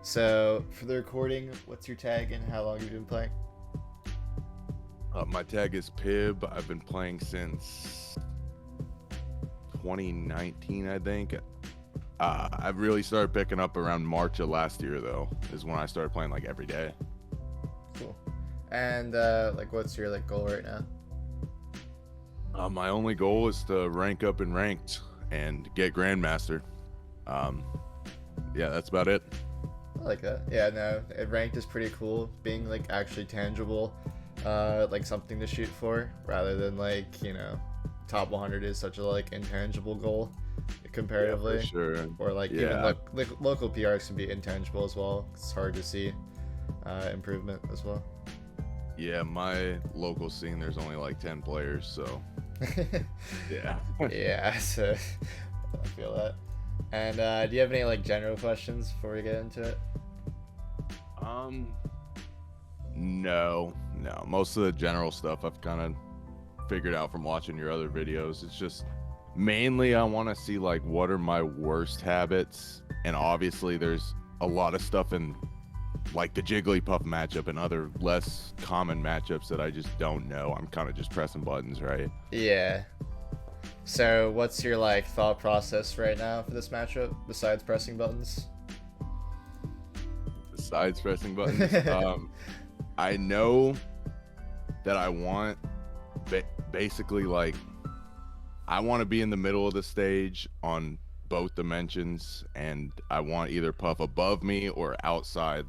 So for the recording, what's your tag and how long have you been playing? My tag is Pibb. I've been playing since 2019, I think. I really started picking up around March of last year, though, is when I started playing like every day. Cool. And what's your goal right now? My only goal is to rank up in ranked and get Grandmaster. Yeah, that's about it. I like that. Yeah, no, ranked is pretty cool. Being actually tangible, something to shoot for, rather than top 100 is such a intangible goal comparatively. Yeah, for sure. Or even local PRs can be intangible as well. It's hard to see improvement as well. Yeah, my local scene, there's only 10 players, so yeah. Yeah, so I feel that. And do you have any general questions before we get into it? No. Most of the general stuff I've kind of figured out from watching your other videos. It's just mainly I want to see what are my worst habits, and obviously there's a lot of stuff in the Jigglypuff matchup and other less common matchups that I just don't know. I'm kind of just pressing buttons, right? Yeah. So what's your thought process right now for this matchup besides pressing buttons? Besides pressing buttons, I know that I want basically I want to be in the middle of the stage on both dimensions, and I want either Puff above me or outside,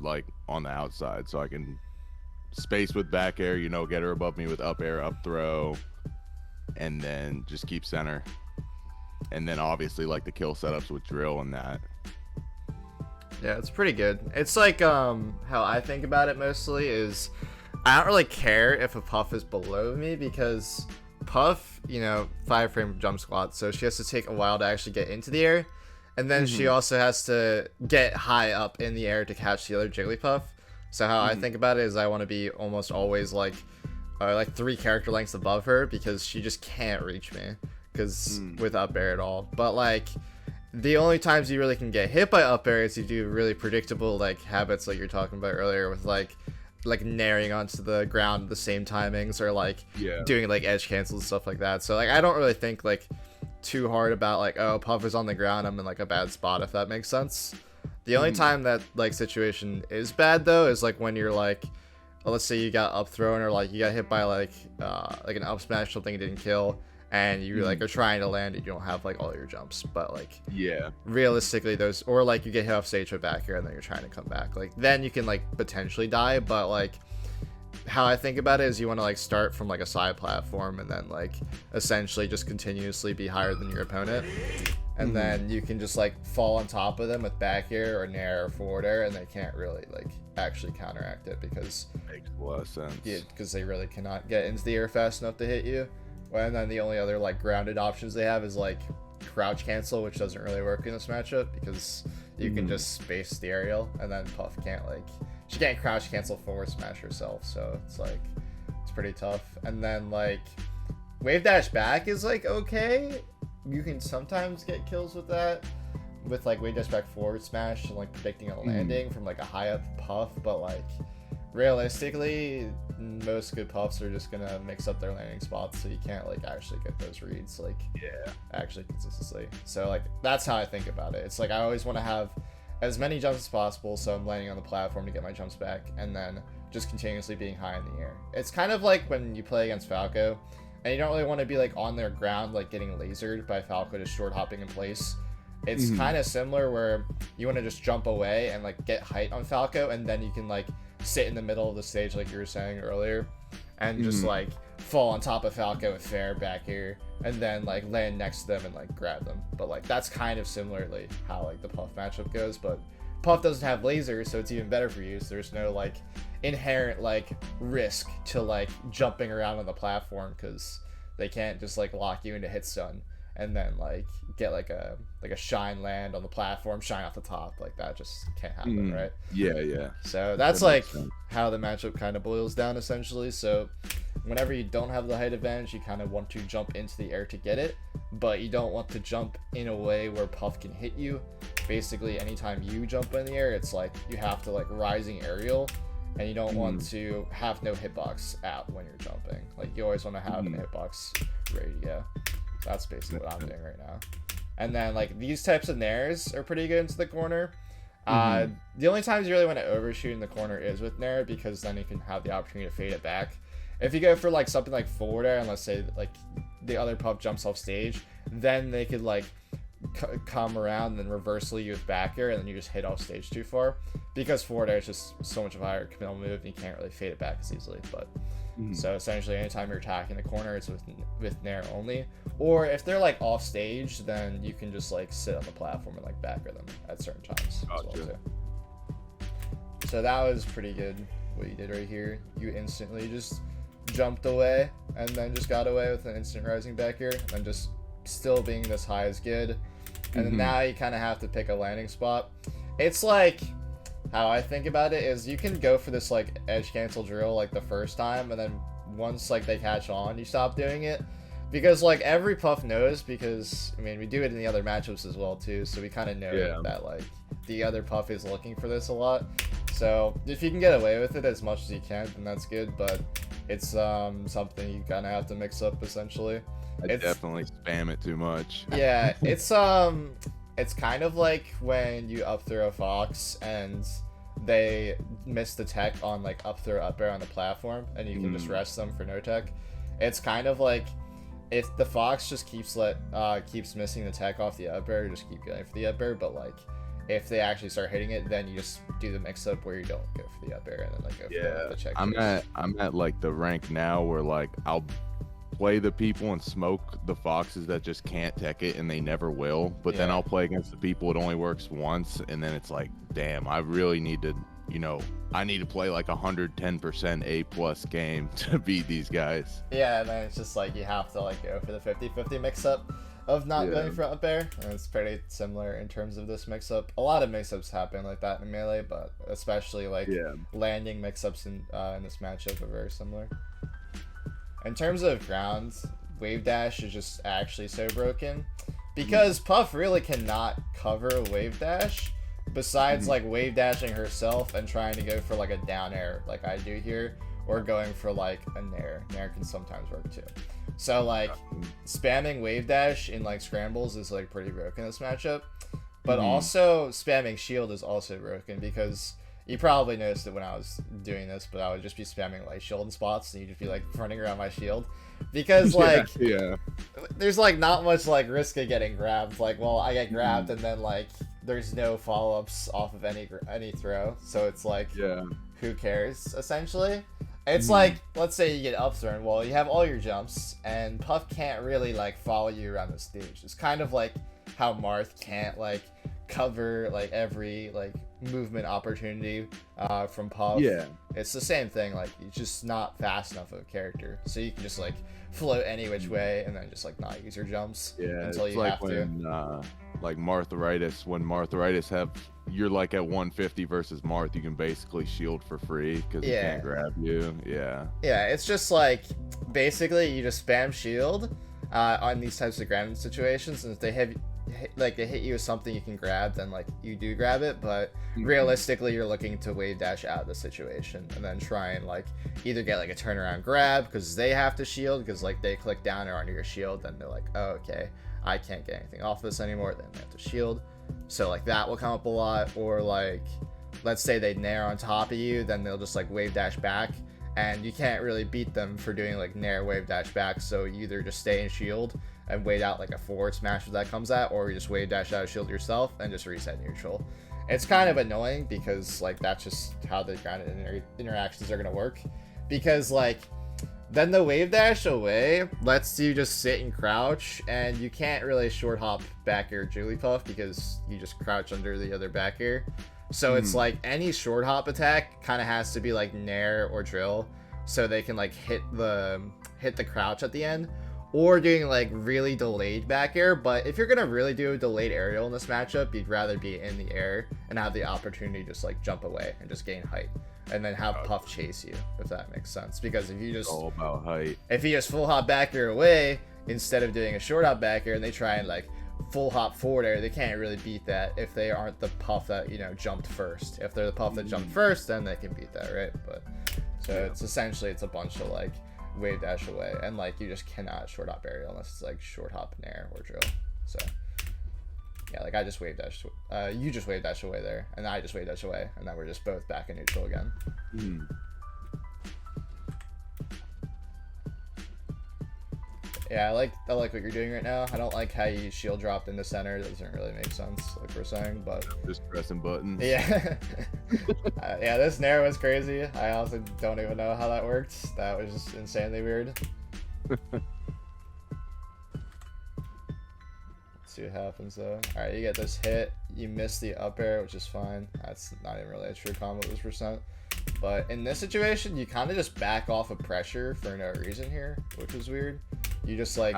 on the outside, so I can space with back air, get her above me with up air, up throw, and then just keep center. And then obviously the kill setups with drill and that. Yeah, it's pretty good. It's how I think about it mostly is I don't really care if a Puff is below me, because Puff, 5-frame jump squat, so she has to take a while to actually get into the air, and then she also has to get high up in the air to catch the other Jigglypuff. So how I think about it is I want to be almost always 3 character lengths above her, because she just can't reach me with up air at all. But the only times you really can get hit by up air is you do really predictable habits you're talking about earlier with nairing onto the ground at the same timings, or doing edge cancels and stuff like that. So I don't really think too hard about oh, Puff is on the ground, I'm in a bad spot, if that makes sense. The only time that situation is bad though is when you're let's say you got up thrown, or you got hit by an up smash, something you didn't kill, and you are trying to land and you don't have all your jumps, but realistically those, or you get hit off stage with back here and then you're trying to come back, then you can potentially die. But how I think about it is you want to start from a side platform and then essentially just continuously be higher than your opponent, and then you can just fall on top of them with back air or nair or forward air, and they can't really actually counteract it, because Makes a lot of sense. yeah, because they really cannot get into the air fast enough to hit you. And then the only other grounded options they have is crouch cancel, which doesn't really work in this matchup, because you can just space the aerial, and then Puff can't she can't crouch cancel forward smash herself, so it's it's pretty tough. And then Wavedash back is okay. You can sometimes get kills with that, with Wavedash back forward smash and predicting a landing from a high up Puff, but realistically most good Puffs are just gonna mix up their landing spots, so you can't actually get those reads actually consistently. So that's how I think about it. It's I always want to have as many jumps as possible, so I'm landing on the platform to get my jumps back, and then just continuously being high in the air. It's kind of when you play against Falco and you don't really want to be on their ground getting lasered by Falco just short hopping in place. It's kind of similar, where you want to just jump away and get height on Falco, and then you can sit in the middle of the stage like you were saying earlier, and just fall on top of Falco with fair back here, and then land next to them and grab them. But that's kind of similarly how the Puff matchup goes, but Puff doesn't have lasers, so it's even better for you, so there's no inherent risk to jumping around on the platform, because they can't just lock you into hit stun and then get a shine land on the platform, shine off the top. That just can't happen, right? Yeah. So that's how the matchup kind of boils down essentially. So whenever you don't have the height advantage, you kind of want to jump into the air to get it, but you don't want to jump in a way where Puff can hit you. Basically, anytime you jump in the air, it's like you have to like rising aerial, and you don't want to have no hitbox out when you're jumping. Like you always want to have a hitbox ready to go. So that's basically what I'm doing right now. And then like these types of nairs are pretty good into the corner. The only times you really want to overshoot in the corner is with Nair, because then you can have the opportunity to fade it back. If you go for like something like forward air, and let's say like the other Puff jumps off stage, then they could like come around and then reversely use back air, and then you just hit off stage too far, because forward air is just so much of a higher committal move and you can't really fade it back as easily. But so essentially anytime you're attacking the corner, it's with Nair only, or if they're like off stage, then you can just like sit on the platform and like back air them at certain times as well too. So that was pretty good what you did right here. You instantly just jumped away and then just got away with an instant rising back air, and just still being this high is good. And then now you kind of have to pick a landing spot. It's like, how I think about it is you can go for this like edge cancel drill like the first time, and then once like they catch on, you stop doing it, because like every Puff knows, because I mean we do it in the other matchups as well too, so we kind of know that like the other Puff is looking for this a lot. So if you can get away with it as much as you can, then that's good, but it's something you kind of have to mix up essentially. It's definitely spam it too much. Yeah, it's kind of like when you up throw a Fox and they miss the tech on like up throw up air on the platform, and you can just rest them for no tech. It's kind of like if the Fox just keeps missing the tech off the up air, you just keep going for the up air, but like if they actually start hitting it, then you just do the mix up where you don't go for the up air and then like go for the check. I'm at like the rank now where like I'll play the people and smoke the Foxes that just can't tech it, and they never will, but then I'll play against the people it only works once, and then it's like, damn, I really need to, I need to play like 110% A+ game to beat these guys. Yeah, and then it's just like you have to like go for the 50-50 mix up of not going for up air, and it's pretty similar in terms of this mix up. A lot of mix ups happen like that in Melee, but especially like landing mix ups in this matchup are very similar. In terms of ground, Wavedash is just actually so broken, because Puff really cannot cover Wavedash, besides like Wavedashing herself and trying to go for like a down air like I do here, or going for like a Nair. Nair can sometimes work too. So like spamming Wavedash in like scrambles is like pretty broken in this matchup, but also spamming shield is also broken, because you probably noticed it when I was doing this, but I would just be spamming light shield in spots, and you'd just be like running around my shield, because like there's like not much like risk of getting grabbed. Like, well, I get grabbed and then like there's no follow-ups off of any throw, so it's like who cares essentially. It's like, let's say you get up thrown, well, you have all your jumps and Puff can't really like follow you around the stage. It's kind of like how Marth can't like cover like every like movement opportunity from Puff. It's the same thing, like you're just not fast enough of a character, so you can just like float any which way and then just like not use your jumps until you like have when, to. Like Martharitis, when Martharitis you're like at 150 versus Marth, you can basically shield for free because he can't grab you. It's just like basically you just spam shield on these types of ground situations, and if they have like they hit you with something you can grab, then like you do grab it, but realistically you're looking to wave dash out of the situation and then try and like either get like a turnaround grab because they have to shield, because like they click down or under your shield, then they're like, oh, okay, I can't get anything off this anymore, then they have to shield. So like that will come up a lot. Or like let's say they Nair on top of you, then they'll just like wave dash back, and you can't really beat them for doing like Nair wave dash back, so you either just stay in shield and wait out like a forward smash that comes at, or you just wave dash out of shield yourself and just reset neutral. It's kind of annoying because like that's just how the kind of interactions are gonna work, because like then the wave dash away lets you just sit and crouch, and you can't really short hop back air Jigglypuff because you just crouch under the other back air. So it's like any short hop attack kind of has to be like Nair or drill, so they can like hit the crouch at the end, or doing like really delayed back air. But if you're gonna really do a delayed aerial in this matchup, you'd rather be in the air and have the opportunity to just like jump away and just gain height, and then have Puff chase you, if that makes sense. Because if you just all about height, if you just full hop back air away instead of doing a short hop back air, and they try and like full hop forward air, they can't really beat that if they aren't the Puff that, you know, jumped first. If they're the Puff that jumped first, then they can beat that, right? But so it's essentially it's a bunch of like wave dash away, and like you just cannot short hop aerial unless it's like short hop Nair or drill. So yeah, like I just wave dash, you just wave dash away there, and I just wave dash away, and then we're just both back in neutral again. Yeah, I like what you're doing right now. I don't like how you shield dropped into center. It doesn't really make sense, like we're saying, but just pressing buttons. Yeah. Yeah, this Nair was crazy. I also don't even know how that worked. That was just insanely weird. Let's see what happens though. Alright, you get this hit. You miss the up air, which is fine. That's not even really a true combo this percent. But in this situation, you kind of just back off of pressure for no reason here, which is weird. You just like...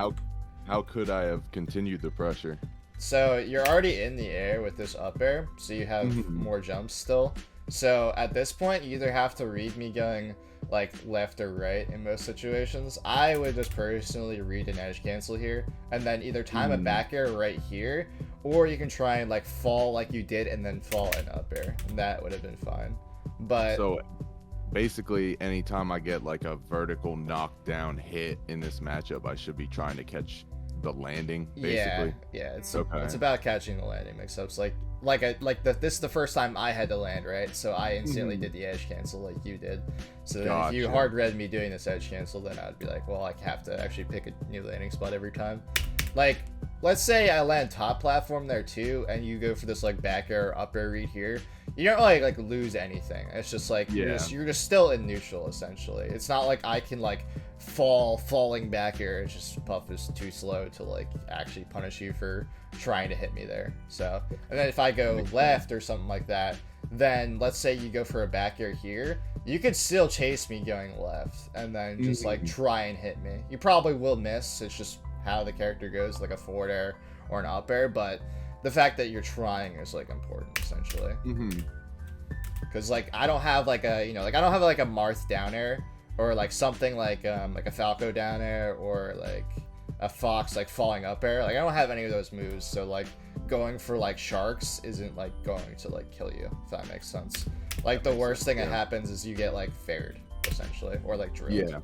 How could I have continued the pressure? So you're already in the air with this up air, so you have more jumps still. So at this point, you either have to read me going like left or right in most situations. I would just personally read an edge cancel here, and then either time a back air right here, or you can try and like fall like you did and then fall an up air. And that would have been fine. But so basically anytime I get like a vertical knockdown hit in this matchup, I should be trying to catch the landing, basically. Yeah, it's about catching the landing mix-ups. This is the first time I had to land, right? So I instantly did the edge cancel like you did. So then if you hard read me doing this edge cancel, then I'd be like, well, I have to actually pick a new landing spot every time. Like, let's say I land top platform there too, and you go for this like back air, up air read here. You don't really like lose anything. It's just like you're just still in neutral essentially. It's not like I can like falling back air. It's just Puff is too slow to like actually punish you for trying to hit me there. So, and then if I go left or something like that, then let's say you go for a back air here, you could still chase me going left and then just like try and hit me. You probably will miss. It's just how the character goes, like a forward air or an up air, but the fact that you're trying is like important essentially. Because like I don't have like a, you know, like I don't have like a Marth down air or like something like a Falco down air or like a Fox like falling up air. Like I don't have any of those moves, so like going for like sharks isn't like going to like kill you, if that makes sense. Like the worst thing that happens is you get like fared essentially, or like drilled. Yeah.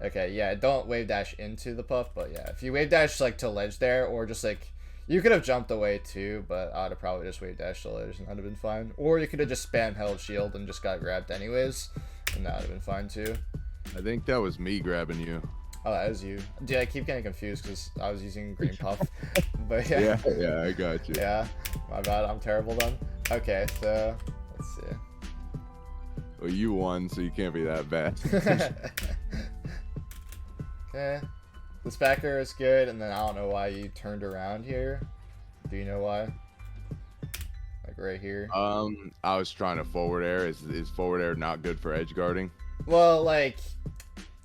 Okay, yeah, don't wave dash into the Puff, but yeah, if you wave dash like to ledge there, or just like, you could have jumped away too, but I'd have probably just wave dashed to ledge and that'd have been fine. Or you could have just spam held shield and just got grabbed anyways, and that would have been fine too. I think that was me grabbing you. Oh, that was you. Dude, I keep getting confused because I was using green Puff, but yeah, I got you. Yeah, my bad, I'm terrible then. Okay, so, let's see. Well, you won, so you can't be that bad. Okay, this back air is good, and then I don't know why you turned around here. Do you know why? Like right here. I was trying to forward air. Is forward air not good for edge guarding? Well, like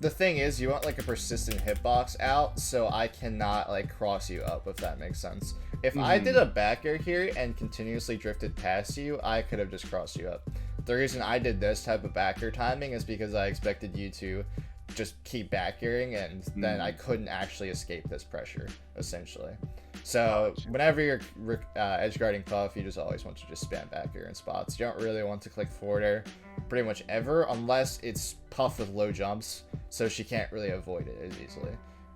the thing is, you want like a persistent hitbox out, so I cannot like cross you up, if that makes sense. If I did a back air here and continuously drifted past you, I could have just crossed you up. The reason I did this type of back air timing is because I expected you to just keep back airing, and then I couldn't actually escape this pressure essentially. So whenever you're edge guarding Puff, you just always want to just spam back air in spots. You don't really want to click forward air pretty much ever, unless it's Puff with low jumps, so she can't really avoid it as easily.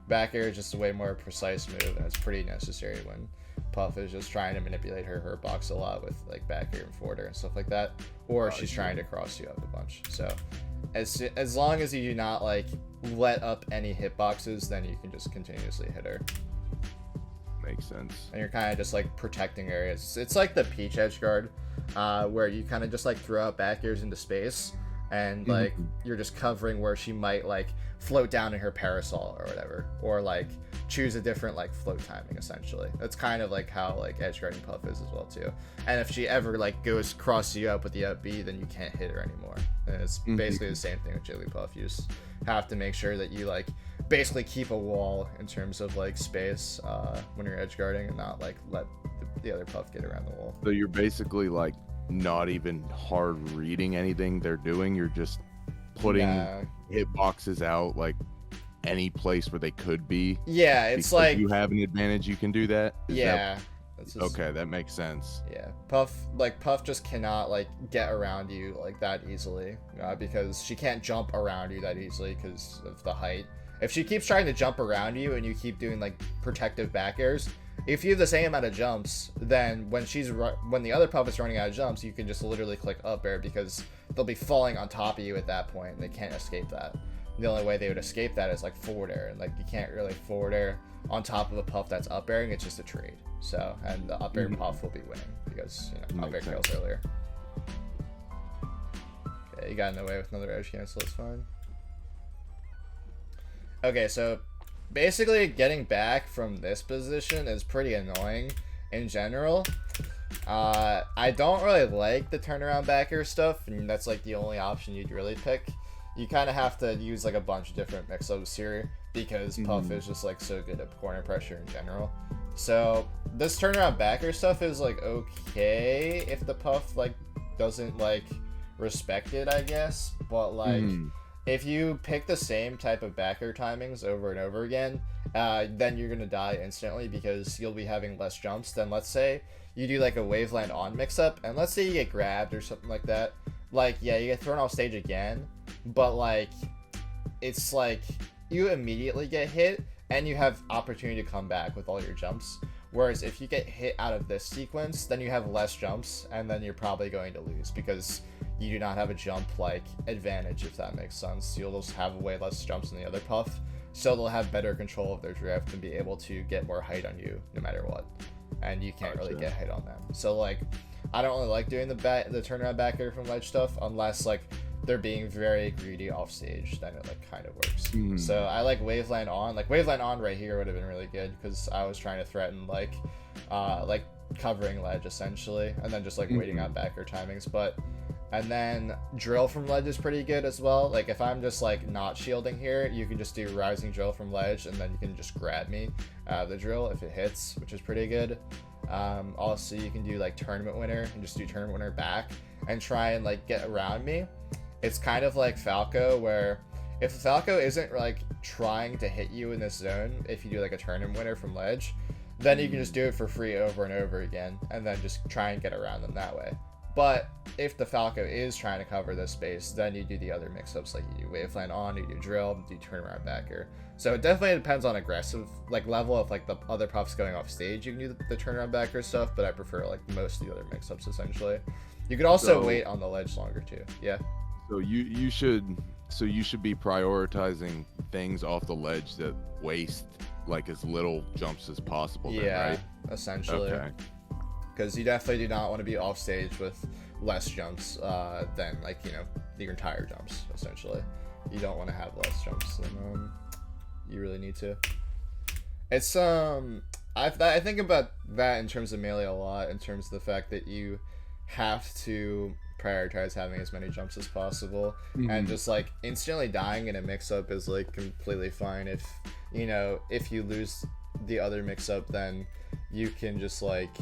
Back air is just a way more precise move, and it's pretty necessary when Puff is just trying to manipulate her box a lot with like back air and forward air and stuff like that, or she's trying to cross you up a bunch. So as long as you do not like let up any hitboxes, then you can just continuously hit her. Makes sense. And you're kind of just like protecting areas. It's like the Peach edge guard, where you kind of just like throw out back airs into space, and like you're just covering where she might like float down in her parasol or whatever, or like choose a different like float timing essentially. That's kind of like how like Edgeguarding Puff is as well too. And if she ever like goes cross you up with the up B, then you can't hit her anymore. And it's basically the same thing with Jigglypuff. You just have to make sure that you like basically keep a wall in terms of like space when you're edgeguarding, and not like let the other Puff get around the wall. So you're basically like not even hard reading anything they're doing. You're just putting hitboxes out like any place where they could be. Yeah, it's like you have an advantage, you can do that. That's just, okay, that makes sense. Yeah, Puff just cannot like get around you like that easily, because she can't jump around you that easily because of the height. If she keeps trying to jump around you and you keep doing like protective back airs, if you have the same amount of jumps, then when the other Puff is running out of jumps, you can just literally click up air, because they'll be falling on top of you at that point and they can't escape that. The only way they would escape that is like forward air, and like you can't really forward air on top of a Puff that's up airing. It's just a trade. So, and the up air Puff will be winning because up air kills earlier. Okay, you got in the way with another edge cancel. It's fine. Okay, so basically getting back from this position is pretty annoying in general. I don't really like the turnaround back air stuff, and that's like the only option you'd really pick. You kind of have to use like a bunch of different mix-ups here because Puff is just like so good at corner pressure in general. So this turnaround backer stuff is like okay if the Puff like doesn't like respect it, I guess. But like if you pick the same type of backer timings over and over again, then you're gonna die instantly because you'll be having less jumps than, let's say you do like a waveland on mix-up, and let's say you get grabbed or something like that. Like, yeah, you get thrown off stage again, but like it's like you immediately get hit and you have opportunity to come back with all your jumps. Whereas if you get hit out of this sequence, then you have less jumps, and then you're probably going to lose because you do not have a jump like advantage, if that makes sense. You'll just have way less jumps than the other Puff, so they'll have better control of their drift and be able to get more height on you no matter what, and you can't really get height on them. So like I don't really like doing the turnaround back air from ledge stuff unless like they're being very greedy off stage, then it like kind of works. So I like waveland on. Like waveland on right here would have been really good because I was trying to threaten like covering ledge essentially, and then just like waiting out back air timings. And then drill from ledge is pretty good as well. Like if I'm just like not shielding here, you can just do rising drill from ledge, and then you can just grab me the drill if it hits, which is pretty good. Also you can do like tournament winner and just do tournament winner back and try and like get around me. It's kind of like Falco, where if Falco isn't like trying to hit you in this zone, if you do like a tournament winner from ledge, then you can just do it for free over and over again, and then just try and get around them that way. But if the Falco is trying to cover this space, then you do the other mix-ups, like you do waveland on, you do drill, you do turnaround backer. So it definitely depends on aggressive like level of like the other Puffs going off stage. You can do the turnaround backer stuff, but I prefer like most of the other mix-ups essentially. You could also wait on the ledge longer too. Yeah. So you should be prioritizing things off the ledge that waste like as little jumps as possible. Yeah, then, right? Essentially. Okay. Because you definitely do not want to be off stage with less jumps than like your entire jumps. Essentially, you don't want to have less jumps than you really need to. It's I think about that in terms of melee a lot, in terms of the fact that you have to prioritize having as many jumps as possible, and just like instantly dying in a mix-up is like completely fine. If you lose the other mix-up, then you can just like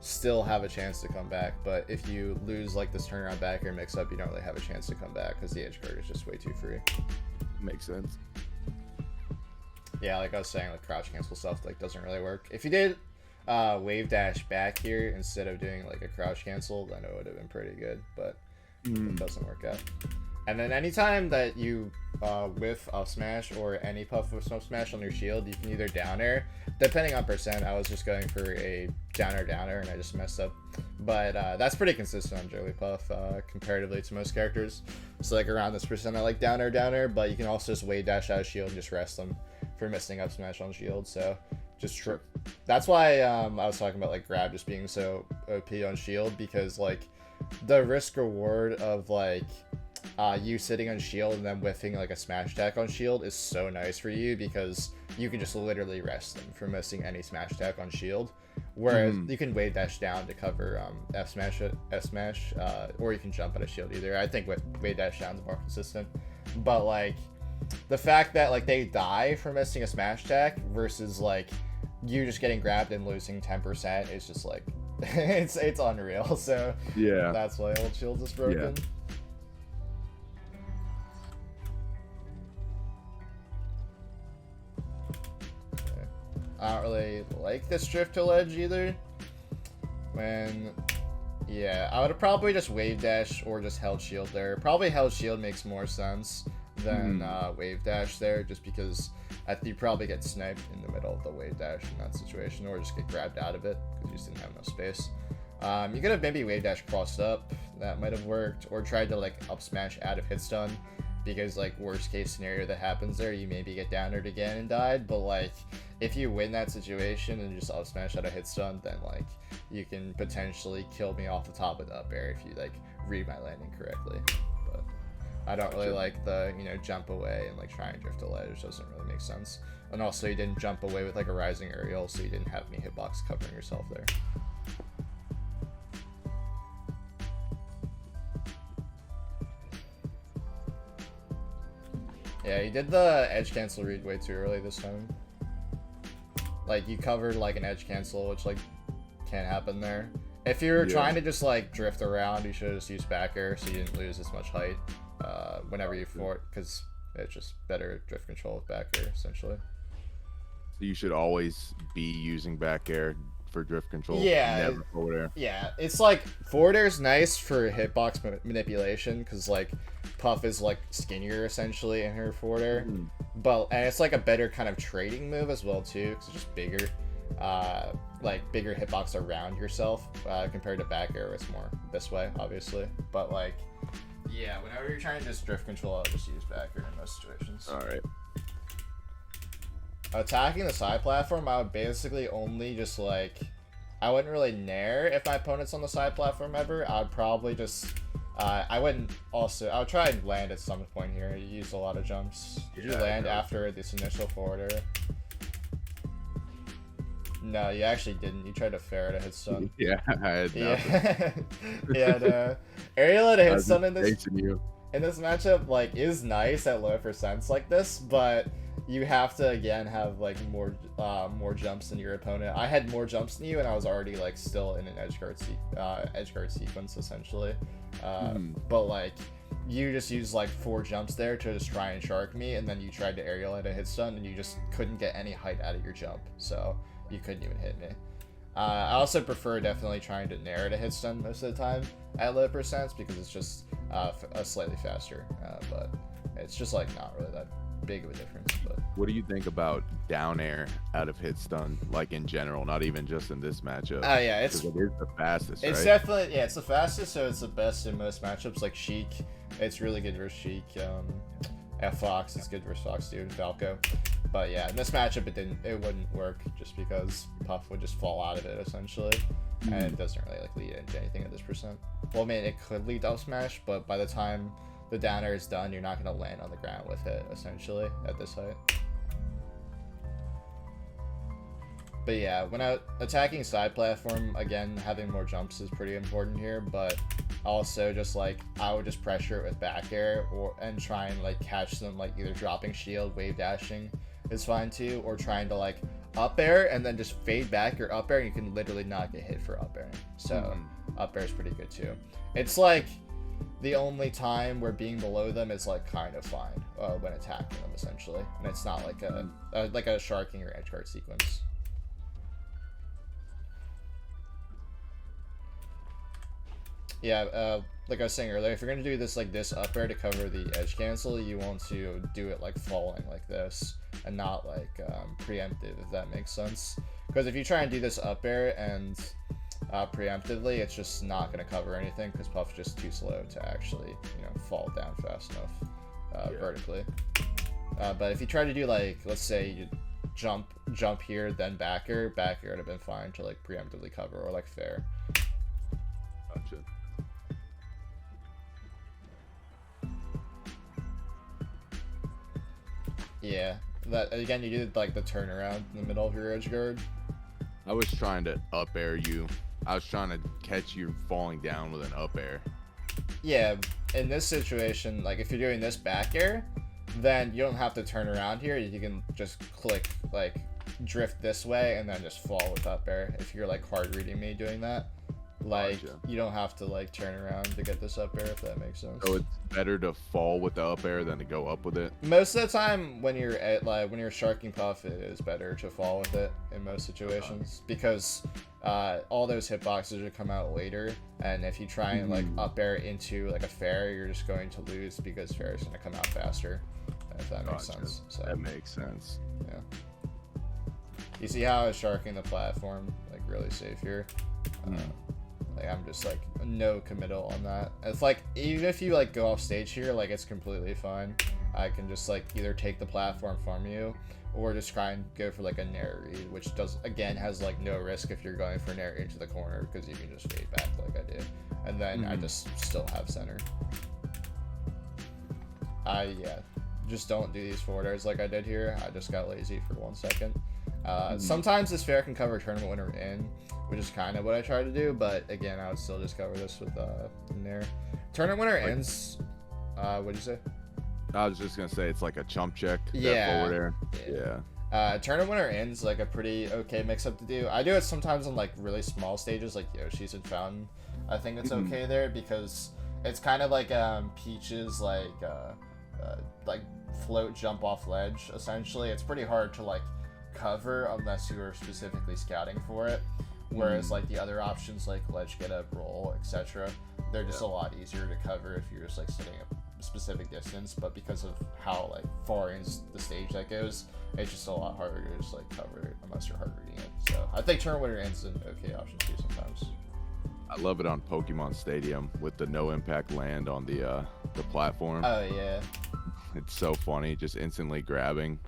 still have a chance to come back. But if you lose like this turnaround back or mix-up, you don't really have a chance to come back because the edge guard is just way too free. Makes sense. Yeah, like I was saying, like crouch cancel stuff like doesn't really work. If you did Wavedash back here instead of doing like a crouch cancel, then it would have been pretty good, but it doesn't work out. And then anytime that you whiff up smash or any Puff with smoke smash on your shield, you can either down air, depending on percent. I was just going for a down air and I just messed up, but that's pretty consistent on Jigglypuff comparatively to most characters. So like around this percent I like down air, but you can also just Wavedash out of shield and just rest them for missing up smash on shield. So just that's why I was talking about like grab just being so OP on shield, because like the risk reward of like you sitting on shield and then whiffing like a smash attack on shield is so nice for you because you can just literally rest them from missing any smash attack on shield. Whereas you can wave dash down to cover F smash, or you can jump out of shield either. I think wave dash down is more consistent. But like the fact that like they die for missing a smash attack versus like you just getting grabbed and losing 10% is just like it's unreal. So yeah, that's why old shield is broken. Yeah. I don't really like this drift to ledge either. I would have probably just wave dash or just held shield there. Probably held shield makes more sense than wave dash there, just because I think you probably get sniped in the middle of the wave dash in that situation, or just get grabbed out of it because you just didn't have enough space. You could have maybe wave dash crossed up, that might have worked, or tried to like up smash out of hit stun. Because like worst case scenario that happens there, you maybe get downered again and died, but like if you win that situation and just up smash out of hit stun, then like you can potentially kill me off the top of the up air if you like read my landing correctly. But I don't really like the, you know, jump away and like try and drift a ledge. Doesn't really make sense. And also you didn't jump away with like a rising aerial, so you didn't have any hitbox covering yourself there. Yeah, you did the edge cancel read way too early this time. Like, you covered, like, an edge cancel, which, like, can't happen there. If you were trying to just, like, drift around, you should have just used back air so you didn't lose as much height whenever you fort, because it's just better drift control with back air, essentially. So you should always be using back air for drift control. Yeah. Never forward air. Yeah, it's like, forward air is nice for hitbox manipulation, because, like, Puff is like skinnier essentially in her forward air, and it's like a better kind of trading move as well too, because it's just bigger, like bigger hitbox around yourself compared to back air. It's more this way, obviously, but like, yeah, whenever you're trying to just drift control, I'll just use back air in most situations. All right. Attacking the side platform, I would basically only just like, I wouldn't really nair if my opponent's on the side platform ever. I'd probably just. I would try and land at some point here. You used a lot of jumps. Did you land after this initial forward air? No, you actually didn't. You tried to fair to hit stun. Yeah, I had nothing. Yeah, no. Aerial to hit stun in this matchup, like, is nice at low percents like this, but you have to, again, have, like, more jumps than your opponent. I had more jumps than you, and I was already, like, still in an edge guard sequence, essentially. But like you just used like 4 jumps there to just try and shark me, and then you tried to aerial at a hit stun and you just couldn't get any height out of your jump, so you couldn't even hit me. I also prefer definitely trying to nair at a hit stun most of the time at low percents because it's just slightly faster, but it's just like not really that big of a difference. But what do you think about down air out of hit stun, like in general, not even just in this matchup? Oh yeah, it is the fastest. It's right? definitely, yeah, it's the fastest, so it's the best in most matchups. Like Sheik, it's really good versus Sheik. Fox is good versus Fox dude, Falco. But yeah, in this matchup it wouldn't work just because Puff would just fall out of it essentially, and it doesn't really like lead into anything at this percent. Well, I mean, it could lead up smash, but by the time the down air is done, you're not going to land on the ground with it, essentially, at this height. But yeah, when attacking side platform, again, having more jumps is pretty important here, but also just like, I would just pressure it with back air and try and like catch them, like either dropping shield, wave dashing is fine too, or trying to like up air and then just fade back your up air, and you can literally not get hit for up air. So up air is pretty good too. It's like the only time where being below them is like kind of fine when attacking them essentially, and it's not like a sharking or edge guard sequence. Yeah, like I was saying earlier, if you're gonna do this like this up air to cover the edge cancel, you want to do it like falling like this and not like preemptive, if that makes sense. Because if you try and do this up air and preemptively, it's just not going to cover anything because Puff's just too slow to actually, you know, fall down fast enough vertically. But if you try to do like, let's say you jump here, then back air would have been fine to like preemptively cover, or like fair. Gotcha. Yeah. That again, you did like the turnaround in the middle of your edge guard. I was trying to up air you. I was trying to catch you falling down with an up air. Yeah, in this situation, like if you're doing this back air, then you don't have to turn around here. You can just click, like, drift this way and then just fall with up air if you're like hard reading me doing that. Like, Gotcha. you don't have to like turn around to get this up air, if that makes sense. So it's better to fall with the up air than to go up with it. Most of the time when you're at, like, when you're sharking puff, it is better to fall with it in most situations, because all those hitboxes will come out later, and if you try and like up air into like a fair, you're just going to lose because fair is going to come out faster, if that makes sense. So that makes sense. yeah, you see how I was sharking the platform like really safe here. Like, I'm just like no committal on that. It's like, even if you like go off stage here, like, it's completely fine. I can just like either take the platform from you or just try and go for like a Nair read, which does, again, has like no risk if you're going for Nair into the corner, because you can just fade back like I did, and then I just still have center. Yeah, just don't do these forward airs like I did here. I just got lazy for 1 second. Sometimes this fair can cover tournament winner in, which is kind of what I try to do, but again, I would still just cover this with Nair. Tournament winner ends. What'd you say? I was just gonna say it's like a chump check. Yeah. That forward air. Yeah. Tournament winner ends like a pretty okay mix up to do. I do it sometimes on like really small stages, like Yoshi's and Fountain. I think it's okay there, because it's kind of like Peach's like float jump off ledge. Essentially, it's pretty hard to like cover unless you are specifically scouting for it. Whereas like the other options like ledge get up, roll, etc., they're just a lot easier to cover if you're just like sitting a specific distance. But because of how like far into the stage that goes, it's just a lot harder to just like cover it unless you're hard reading it. So I think turn winner ends an okay option too sometimes. I love it on Pokemon Stadium with the no impact land on the platform. Oh yeah. It's so funny, just instantly grabbing.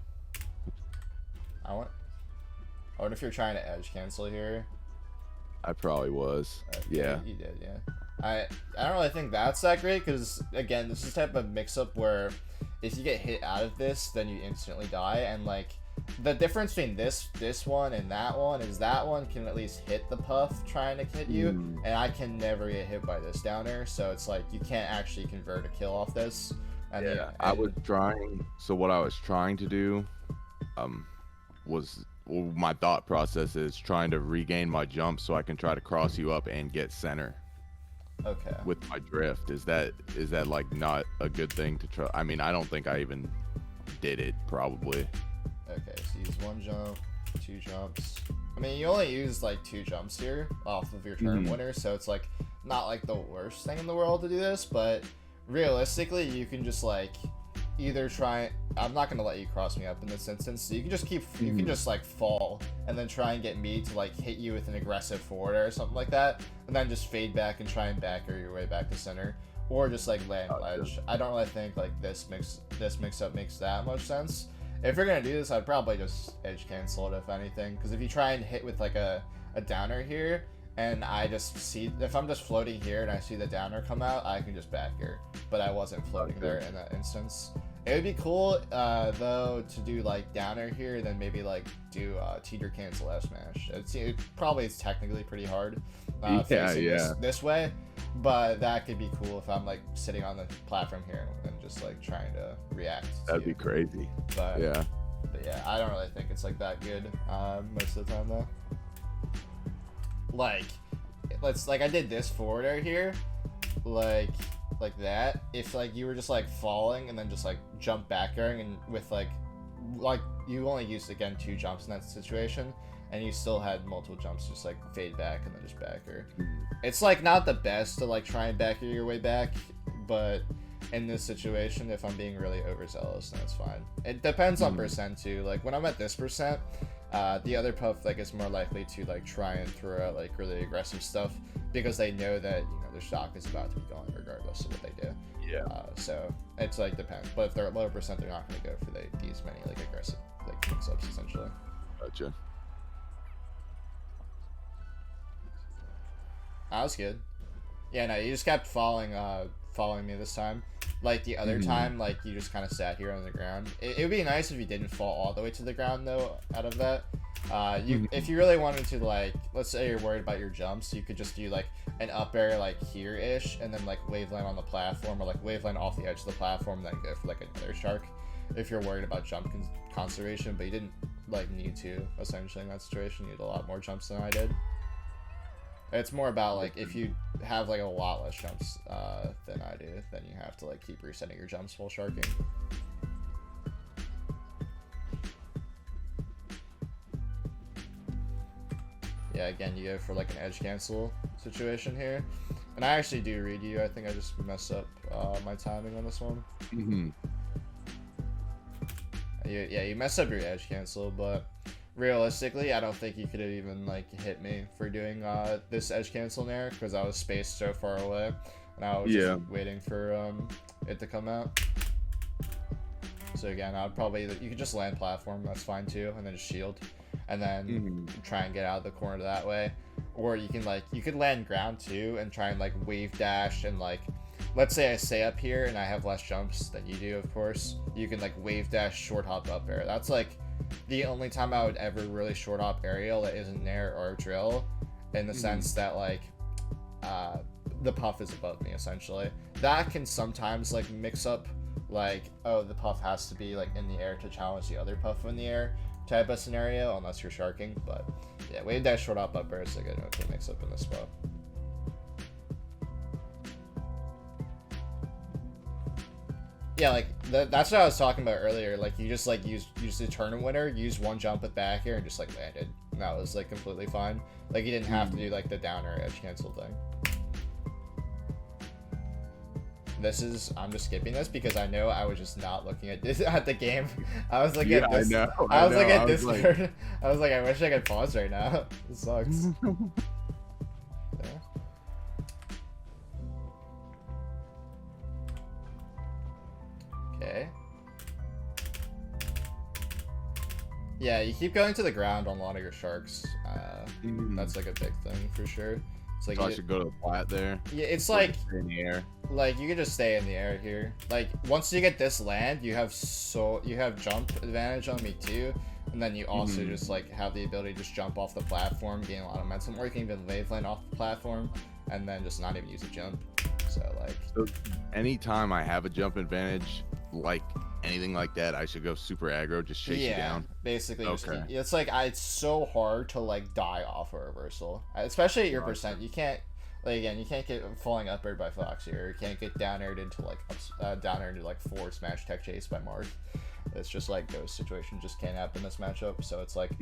I wonder if you're trying to edge cancel here. I probably was. Yeah. You did, yeah. I don't really think that's that great, because again, this is the type of mix-up where if you get hit out of this, then you instantly die, and like the difference between this one and that one is that one can at least hit the puff trying to hit you, and I can never get hit by this downer, so it's like you can't actually convert a kill off this. And I was trying. So what I was trying to do, was, well, my thought process is trying to regain my jump so I can try to cross you up and get center. Okay. With my drift, is that like not a good thing to try? I mean, I don't think I even did it. Probably. Okay, so use 1 jump, 2 jumps. I mean, you only use like 2 jumps here off of your turn winner, so it's like not like the worst thing in the world to do this, but realistically, you can just like either try. I'm not gonna let you cross me up in this instance, so you can just you can just like fall and then try and get me to like hit you with an aggressive forward or something like that, and then just fade back and try and back or your way back to center, or just like land ledge. I don't really think like this mix up makes that much sense. If you're gonna do this, I'd probably just edge cancel it, if anything, because if you try and hit with like a downer here, and I just see, if I'm just floating here and I see the downer come out, I can just back here, but I wasn't floating there in that instance. It would be cool though to do like downer here, then maybe like do teeter cancel F smash. It's technically pretty hard facing this way, but that could be cool if I'm like sitting on the platform here and just like trying to react. That'd be crazy. But yeah, I don't really think it's like that good most of the time though. Like, I did this forward air here, like that. If like you were just like falling and then just like jump back airing, and with like you only used again 2 jumps in that situation, and you still had multiple jumps, just like fade back and then just back air. It's like not the best to like try and back air your way back, but in this situation, if I'm being really overzealous, then it's fine. It depends on percent too. Like when I'm at this percent, the other puff like is more likely to like try and throw out like really aggressive stuff, because they know that their stock is about to be going regardless of what they do. Yeah. So it's like depends. But if they're at lower percent, they're not going to go for these many like aggressive like mix-ups essentially. Gotcha. That was good. Yeah, no, you just kept following me this time. Like the other time, like you just kind of sat here on the ground. It would be nice if you didn't fall all the way to the ground though. Out of that, if you really wanted to, like, let's say you're worried about your jumps, you could just do like an up air like here ish, and then like waveland on the platform, or like waveland off the edge of the platform, and then go for like another shark. If you're worried about jump conservation, but you didn't like need to essentially in that situation. You had a lot more jumps than I did. It's more about like if you have like a lot less jumps than I do, then you have to like keep resetting your jumps while sharking. Yeah, again, you go for like an edge cancel situation here, and I actually do read you. I think I just messed up my timing on this one. You messed up your edge cancel, but realistically, I don't think you could have even like hit me for doing this edge cancel Nair, because I was spaced so far away, and I was just waiting for it to come out. So again, I would probably, you could just land platform, that's fine too, and then just shield, and then try and get out of the corner that way. Or you can like, you could land ground too and try and like wave dash, and like, let's say I stay up here and I have less jumps than you do, of course, you can like wave dash short hop up air. That's like the only time I would ever really short hop aerial that isn't Nair or drill, in the sense that like the puff is above me essentially. That can sometimes like mix up like, oh, the puff has to be like in the air to challenge the other puff in the air type of scenario, unless you're sharking. But yeah, wave dash short hop up air is like an okay mix up in this spot. Yeah, like that's what I was talking about earlier. Like you just like use the tournament winner, use one jump with back air, and just like landed. And that was like completely fine. Like you didn't have to do like the down or edge cancel thing. I'm just skipping this because I know I was just not looking at this at the game. I was looking at this. I was looking at Discord. I was like, I wish I could pause right now. This sucks. Yeah. Okay. Yeah, you keep going to the ground on a lot of your sharks. That's like a big thing for sure. It's like so I should go to the Plat there. Yeah, it's like in the air. Like you can just stay in the air here. Like once you get this land, you have jump advantage on me too, and then you also just like have the ability to just jump off the platform, gain a lot of momentum, or you can even waveland off the platform and then just not even use a jump. So anytime I have a jump advantage, like anything like that, I should go super aggro, just shake you down. Basically, okay. It's like it's so hard to like die off a reversal, especially at your percent. You can't, like, again, you can't get falling up aired by Foxy, or you can't get down aired into like forward smash tech chase by Marth. It's just like those situations just can't happen in this matchup. So it's like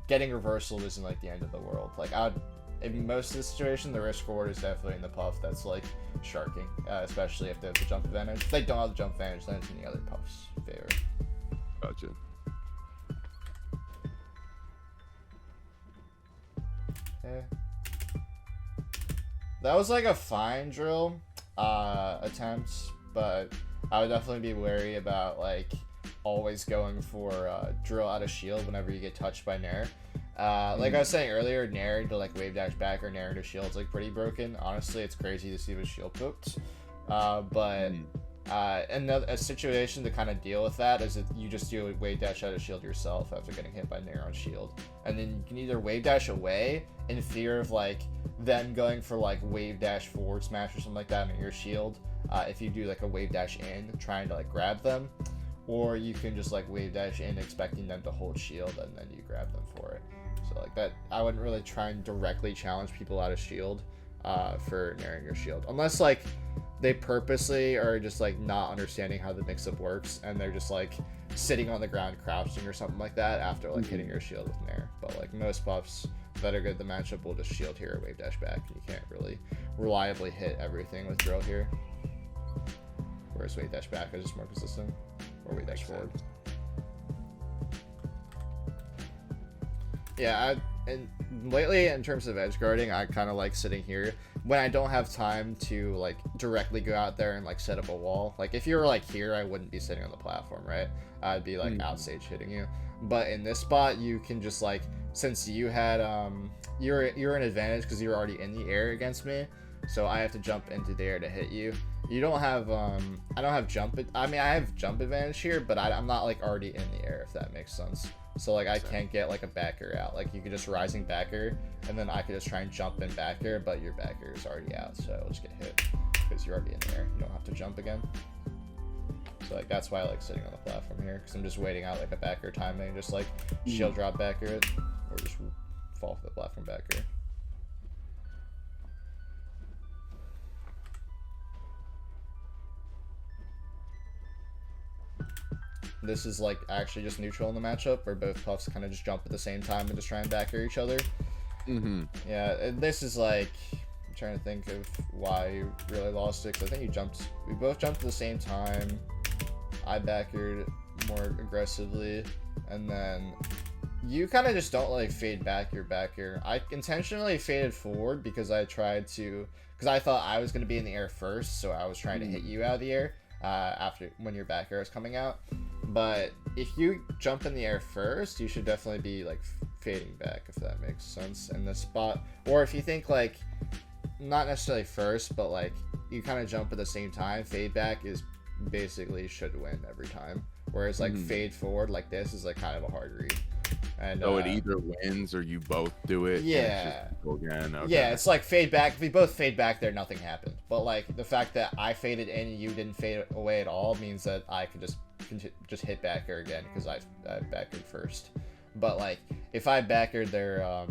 getting reversal isn't like the end of the world. Like in most of the situation, the risk reward is definitely in the puff that's like sharking, especially if they have the jump advantage. If they don't have the jump advantage, then it's in the other puff's favor. Gotcha. Okay. That was like a fine drill attempt, but I would definitely be wary about like always going for drill out of shield whenever you get touched by Nair. Like I was saying earlier, Nair to like wave dash back or Nair to shield's like pretty broken. Honestly, it's crazy to see with shield poked. A situation to kind of deal with that is that you just do a wave dash out of shield yourself after getting hit by Nair on shield, and then you can either wave dash away in fear of like them going for like wave dash forward smash or something like that on your shield. If you do like a wave dash in trying to like grab them, or you can just like wave dash in expecting them to hold shield and then you grab them for it. So like that, I wouldn't really try and directly challenge people out of shield for nairing your shield, unless like they purposely are just like not understanding how the mix-up works and they're just like sitting on the ground crouching or something like that after like hitting your shield with Nair. But like most buffs that are good at the matchup will just shield here or wave dash back. You can't really reliably hit everything with drill here, whereas wave dash back is just more consistent, or wave dash forward. Yeah, and lately in terms of edge guarding, I kind of like sitting here when I don't have time to like directly go out there and like set up a wall. Like if you were like here, I wouldn't be sitting on the platform, right? I'd be like outstage hitting you. But in this spot, you can just like, since you had you're an advantage because you're already in the air against me, so I have to jump into the air to hit you. You don't have I don't have jump. I mean, I have jump advantage here, but I'm not like already in the air, if that makes sense. So like I can't get like a backer out. Like you could just rising backer, and then I could just try and jump in backer, but your backer is already out, so it'll just get hit because you're already in the air. You don't have to jump again. So like that's why I like sitting on the platform here, because I'm just waiting out like a backer timing, just like shield drop backer it, or just fall for the platform backer. This is like actually just neutral in the matchup, where both puffs kind of just jump at the same time and just try and backer each other. Yeah, this is like, I'm trying to think of why you really lost it, because I think we both jumped at the same time. I backered more aggressively, and then you kind of just don't like fade back your backer. I intentionally faded forward because I thought I was going to be in the air first, so I was trying to hit you out of the air when your backer is coming out. But if you jump in the air first, you should definitely be like fading back, if that makes sense, in this spot. Or if you think like not necessarily first, but like you kind of jump at the same time, fade back is basically should win every time. Whereas like fade forward like this is like kind of a hard read. And so it either wins or you both do it. Yeah. Again. Okay. Yeah, it's like fade back. If we both fade back there, nothing happened. But like the fact that I faded in and you didn't fade away at all means that I could just hit backer again because I backered first. But like if I backered their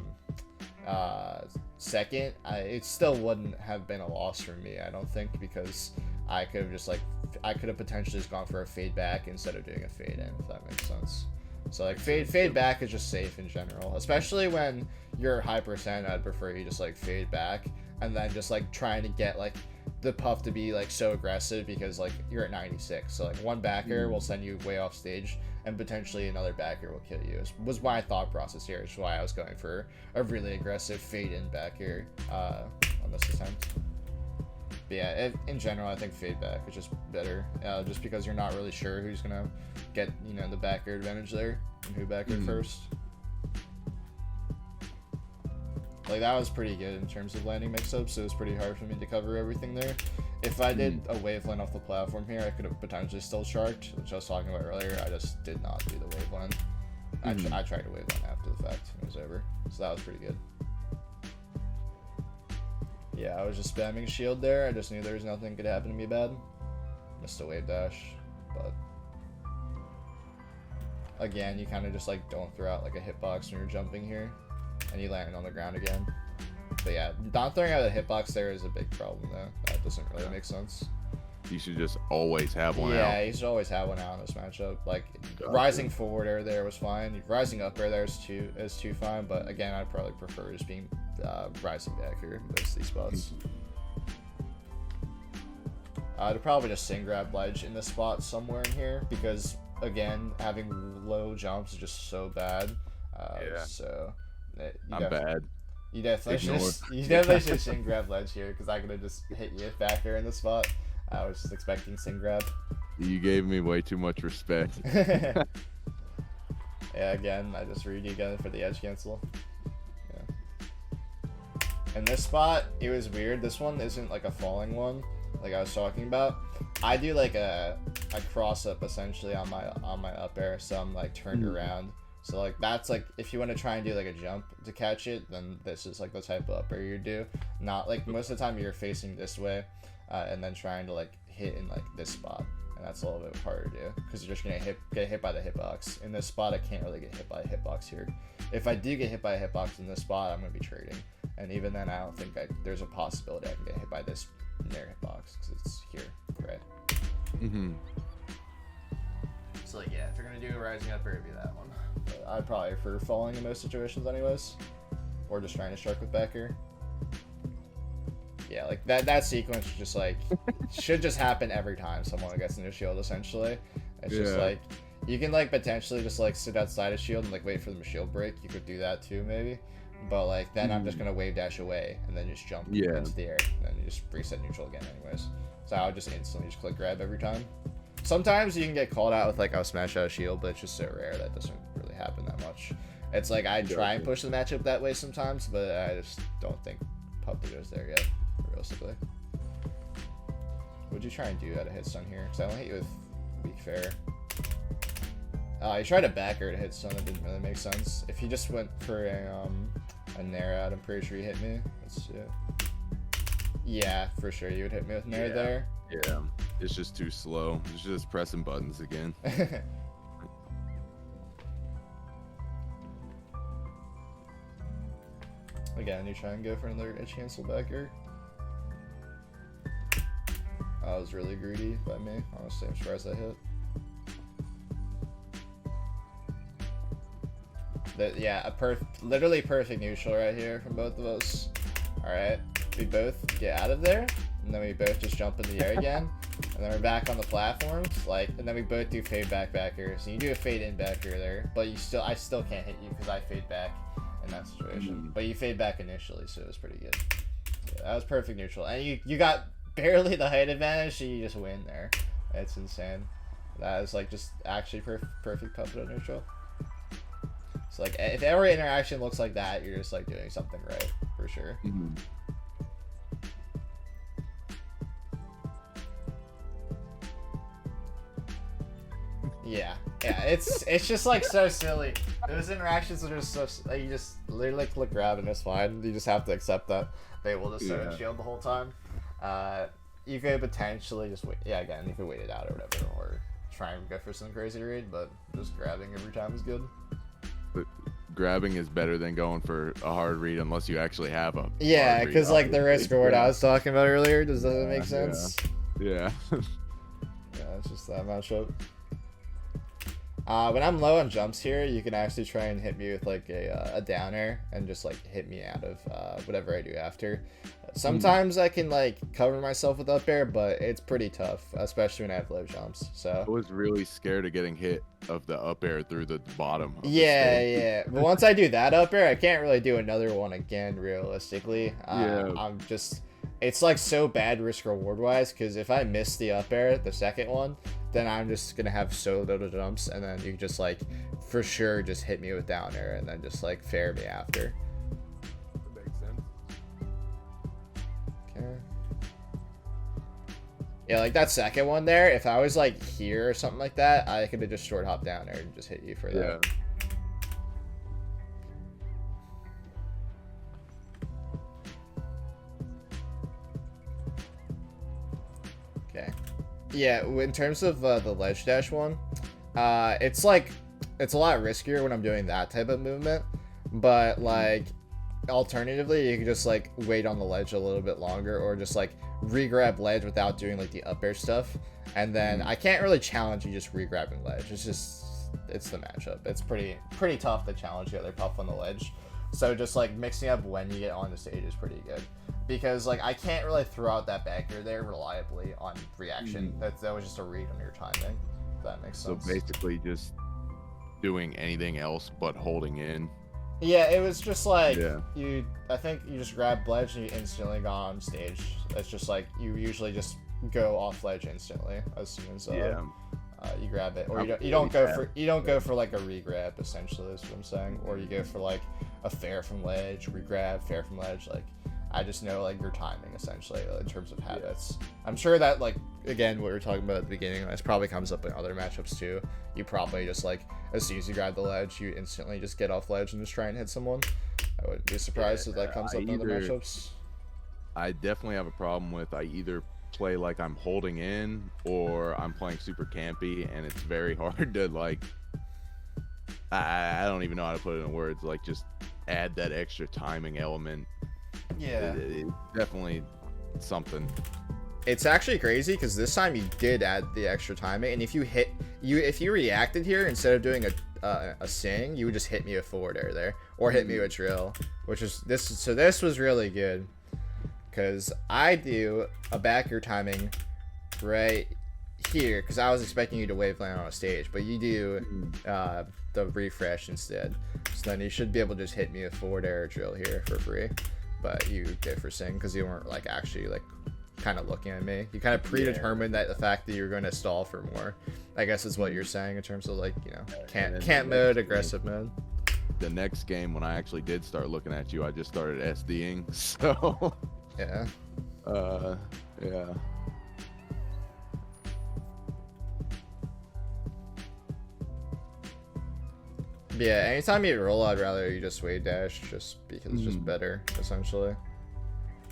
second, it still wouldn't have been a loss for me, I don't think, because I could have potentially just gone for a fade back instead of doing a fade in, if that makes sense. So like fade back is just safe in general, especially when you're high percent. I'd prefer you just like fade back and then just like trying to get like the puff to be like so aggressive, because like you're at 96, so like one backer will send you way off stage and potentially another backer will kill you. Was my thought process here. It's why I was going for a really aggressive fade in backer on this attempt. But yeah, in general, I think fade back is just better, just because you're not really sure who's gonna get, you know, the backer advantage there and who backered first. Like that was pretty good in terms of landing mix-ups, so it was pretty hard for me to cover everything there. If I did a waveland off the platform here, I could have potentially still sharked, which I was talking about earlier. I just did not do the waveland. I tried to waveland after the fact, it was over, so that was pretty good. Yeah, I was just spamming shield there. I just knew there was nothing could happen to me bad. Missed a Wavedash, but again, you kind of just like don't throw out like a hitbox when you're jumping here, and you land on the ground again. But yeah, not throwing out a hitbox there is a big problem though. That doesn't really make sense. You should just always have one out. Yeah, you should always have one out in this matchup. Like rising forward air there was fine. Rising up air there is too fine. But again, I'd probably prefer just being rising back here in most of these spots. I'd probably just Regrab Ledge in this spot somewhere in here, because again, having low jumps is just so bad. Yeah. So I'm bad. You definitely should Regrab Ledge here, because I could have just hit you back there in the spot. I was just expecting Regrab. You gave me way too much respect. Yeah, again, I just read you again for the edge cancel. Yeah. In this spot, it was weird. This one isn't like a falling one, like I was talking about. I do like a cross up essentially on my up air, so I'm like turned around. So like that's like if you want to try and do like a jump to catch it, then this is like the type of up air you do. Not like most of the time you're facing this way, and then trying to like hit in like this spot, and that's a little bit harder to do because you're just gonna get hit by the hitbox. In this spot, I can't really get hit by a hitbox here. If I do get hit by a hitbox in this spot, I'm gonna be trading, and even then, I don't think there's a possibility I can get hit by this Nair hitbox because it's here, right? So like yeah, if you're gonna do a rising up air, it'd be that one. But I'd probably prefer falling in most situations anyways, or just trying to shark with backer. Yeah, like that sequence just like should just happen every time someone gets into shield essentially. It's just like you can like potentially just like sit outside of shield and like wait for the shield break. You could do that too maybe. But like then I'm just gonna wave dash away and then just jump into the air and then you just reset neutral again anyways. So I would just instantly just click grab every time. Sometimes you can get called out with like I'll smash out a shield, but it's just so rare that doesn't really happen that much. It's like I try and push the matchup that way sometimes, but I just don't think Pubb goes there yet. realistically. What'd you try and do at a hit stun here? Because I don't hit you with weak fair. You tried a backer to hit stun. That didn't really make sense. If you just went for a Nair out, I'm pretty sure you hit me. Let's see it. Yeah, for sure you would hit me with Nair there. Yeah, it's just too slow. It's just pressing buttons again. Again, you try and go for another edge cancel backer. That was really greedy by me. Honestly, I'm surprised I hit. Yeah, literally perfect neutral right here from both of us. Alright, we both get out of there, and then we both just jump in the air again, and then we're back on the platforms, and then we both do fade back backer. So you do a fade in backer there, but I still can't hit you because I fade back in that situation. But you fade back initially, so it was pretty good. Yeah, that was perfect neutral, and you got barely the height advantage, so you just win there. It's insane. That is like just actually perfect puppet neutral. So like if every interaction looks like that, you're just like doing something right for sure. Yeah, it's just like so silly. Those interactions are just so you just literally click grab and it's fine. You just have to accept that they will just start shield the whole time. You could potentially just wait. Yeah, again, you could wait it out or whatever, or try and go for some crazy read, but just grabbing every time is good. But grabbing is better than going for a hard read unless you actually have a yeah, because like the risk reward I was talking about earlier, does that make sense? Yeah. Yeah, it's just that matchup. When I'm low on jumps here, you can actually try and hit me with like a downer and just like hit me out of whatever I do after. Sometimes I can like cover myself with up air, but it's pretty tough, especially when I have low jumps. So I was really scared of getting hit of the up air through the bottom. Yeah. But once I do that up air, I can't really do another one again, realistically. It's like so bad risk reward wise, because if I miss the up air, the second one, then I'm just gonna have so little jumps, and then you just like for sure just hit me with down air and then just like fair me after. That makes sense. Okay. Yeah, like that second one there, if I was like here or something like that, I could have just short hop down there and just hit you for that. Okay. Yeah, in terms of the ledge dash one, it's a lot riskier when I'm doing that type of movement, but like alternatively you can just like wait on the ledge a little bit longer, or just like regrab ledge without doing like the up air stuff, and then I can't really challenge you just regrabbing ledge. It's the matchup. It's pretty tough to challenge the other puff on the ledge, so just like mixing up when you get on the stage is pretty good. Because like I can't really throw out that backer there reliably on reaction. That was just a read on your timing. If that makes sense. So basically just doing anything else but holding in. Yeah, it was just like I think you just grab ledge and you instantly go on stage. It's just like you usually just go off ledge instantly as soon as you grab it, or you don't go for like a regrab, essentially is what I'm saying, or you go for like a fair from ledge, regrab, fair from ledge. Like I just know like your timing essentially in terms of habits. I'm sure that like again what we were talking about at the beginning, this probably comes up in other matchups too. You probably just like as soon as you grab the ledge, you instantly just get off ledge and just try and hit someone. I wouldn't be surprised if that comes up in other matchups. I definitely have a problem with I either play like I'm holding in or I'm playing super campy, and it's very hard to like I don't even know how to put it in words, like just add that extra timing element. Yeah, it's definitely something. It's actually crazy because this time you did add the extra timing, and if you reacted here instead of doing a sing, you would just hit me a forward air there, or hit me with drill, which is this. So this was really good because I do a backer timing right here because I was expecting you to wave land on a stage, but you do the refresh instead. So then you should be able to just hit me a forward air drill here for free. But you did for sing because you weren't like actually like kind of looking at me. You kind of predetermined that the fact that you're going to stall for more, I guess is what you're saying in terms of like, you know, can't mode, aggressive mode. The next game when I actually did start looking at you, I just started SDing. So yeah. Yeah. Yeah, anytime you roll, I'd rather you just Wavedash, just because it's just better, essentially.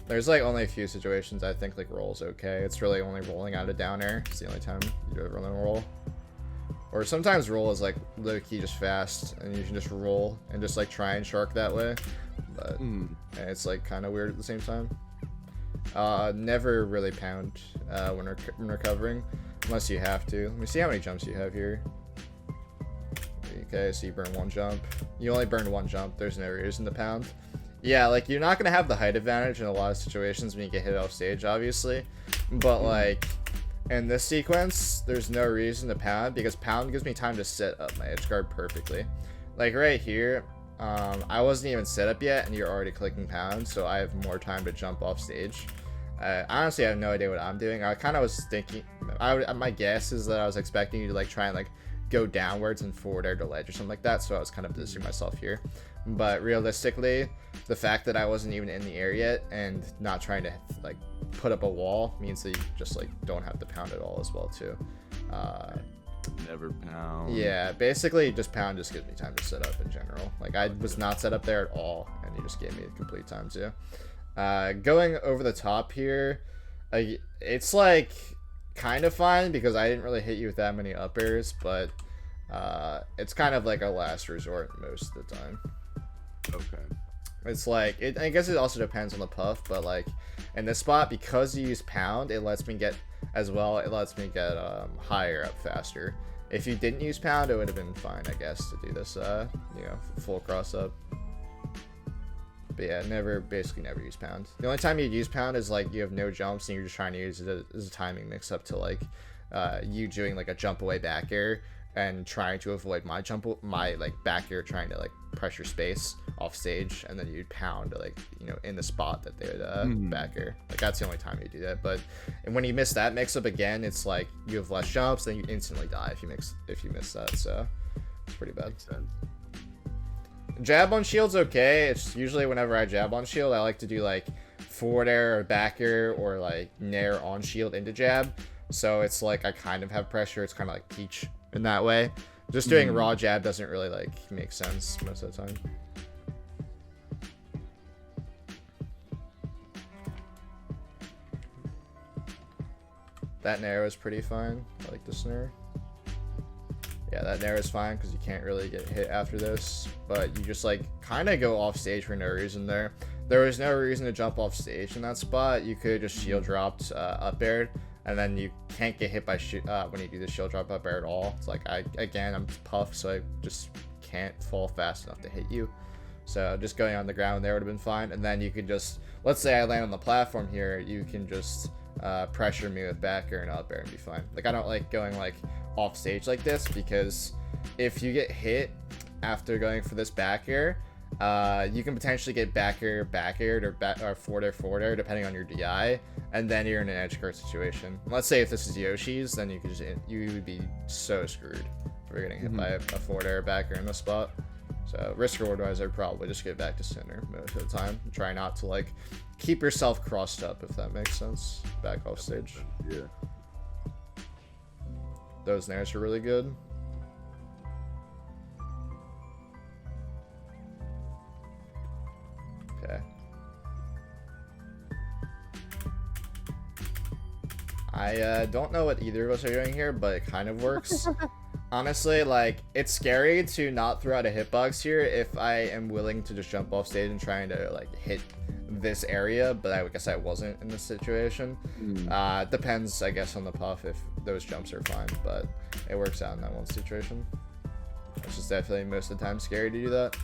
There's like only a few situations I think like roll's okay. It's really only rolling out of down air. It's the only time you ever run a roll. Or sometimes roll is like low-key just fast, and you can just roll and just like try and shark that way. But and it's like kind of weird at the same time. Never really pound when recovering, unless you have to. Let me see how many jumps you have here. Okay, so you burn one jump. You only burned one jump. There's no reason to pound. Yeah, like, you're not going to have the height advantage in a lot of situations when you get hit off stage, obviously. But, like, in this sequence, there's no reason to pound, because pound gives me time to set up my edge guard perfectly. Like, right here, I wasn't even set up yet, and you're already clicking pound, so I have more time to jump off stage. Honestly, I have no idea what I'm doing. I kind of was thinking... my guess is that I was expecting you to, like, try and, like, go downwards and forward air to ledge or something like that, so I was kind of positioning myself here. But realistically, the fact that I wasn't even in the air yet and not trying to like put up a wall means that you just like don't have to pound at all as well too. Never pound. Yeah, basically just pound just gives me time to set up in general. Like I was not set up there at all, and you just gave me the complete time too. Going over the top here, it's like kind of fine because I didn't really hit you with that many up airs, but it's kind of like a last resort most of the time. Okay. It's like, I guess it also depends on the puff, but like in this spot, because you use pound, it lets me get higher up faster. If you didn't use pound, it would have been fine, I guess, to do this, full cross up. But yeah, basically never use pound. The only time you'd use pound is like you have no jumps and you're just trying to use it as a timing mix up to like you doing like a jump away back air and trying to avoid my like back air trying to like pressure space off stage, and then you'd pound like in the spot that they would back air. Like that's the only time you do that. But and when you miss that mix up again, it's like you have less jumps, then you instantly die if you miss that. So it's pretty bad. Makes sense. Jab on shield's okay. It's usually whenever I jab on shield, I like to do like forward air or back air or like nair on shield into jab. So it's like I kind of have pressure. It's kind of like Peach in that way. Just doing raw jab doesn't really like make sense most of the time. That Nair is pretty fine. I like this Nair. Yeah, that Nair is fine because you can't really get hit after this, but you just like kind of go off stage for no reason there. There was no reason to jump off stage in that spot. You could just shield dropped up air, and then you can't get hit by when you do the shield drop up air at all. It's like I'm puffed, so I just can't fall fast enough to hit you. So just going on the ground there would have been fine, and then you could just, let's say I land on the platform here, you can just pressure me with back air and up air and be fine. Like I don't like going like off stage like this, because if you get hit after going for this back air, you can potentially get back air or forward air depending on your DI, and then you're in an edge guard situation. Let's say if this is Yoshi's, then you would be so screwed if you're getting hit by a forward air or back air in this spot. So risk reward wise, I'd probably just get back to center most of the time. Try not to like keep yourself crossed up, if that makes sense. Back off stage. Yeah. Those nairs are really good. Okay. I don't know what either of us are doing here, but it kind of works. Honestly, like, it's scary to not throw out a hitbox here if I am willing to just jump off stage and trying to, like, hit this area, but I guess I wasn't in this situation. Depends, I guess, on the puff if those jumps are fine, but it works out in that one situation. It's just definitely most of the time scary to do that.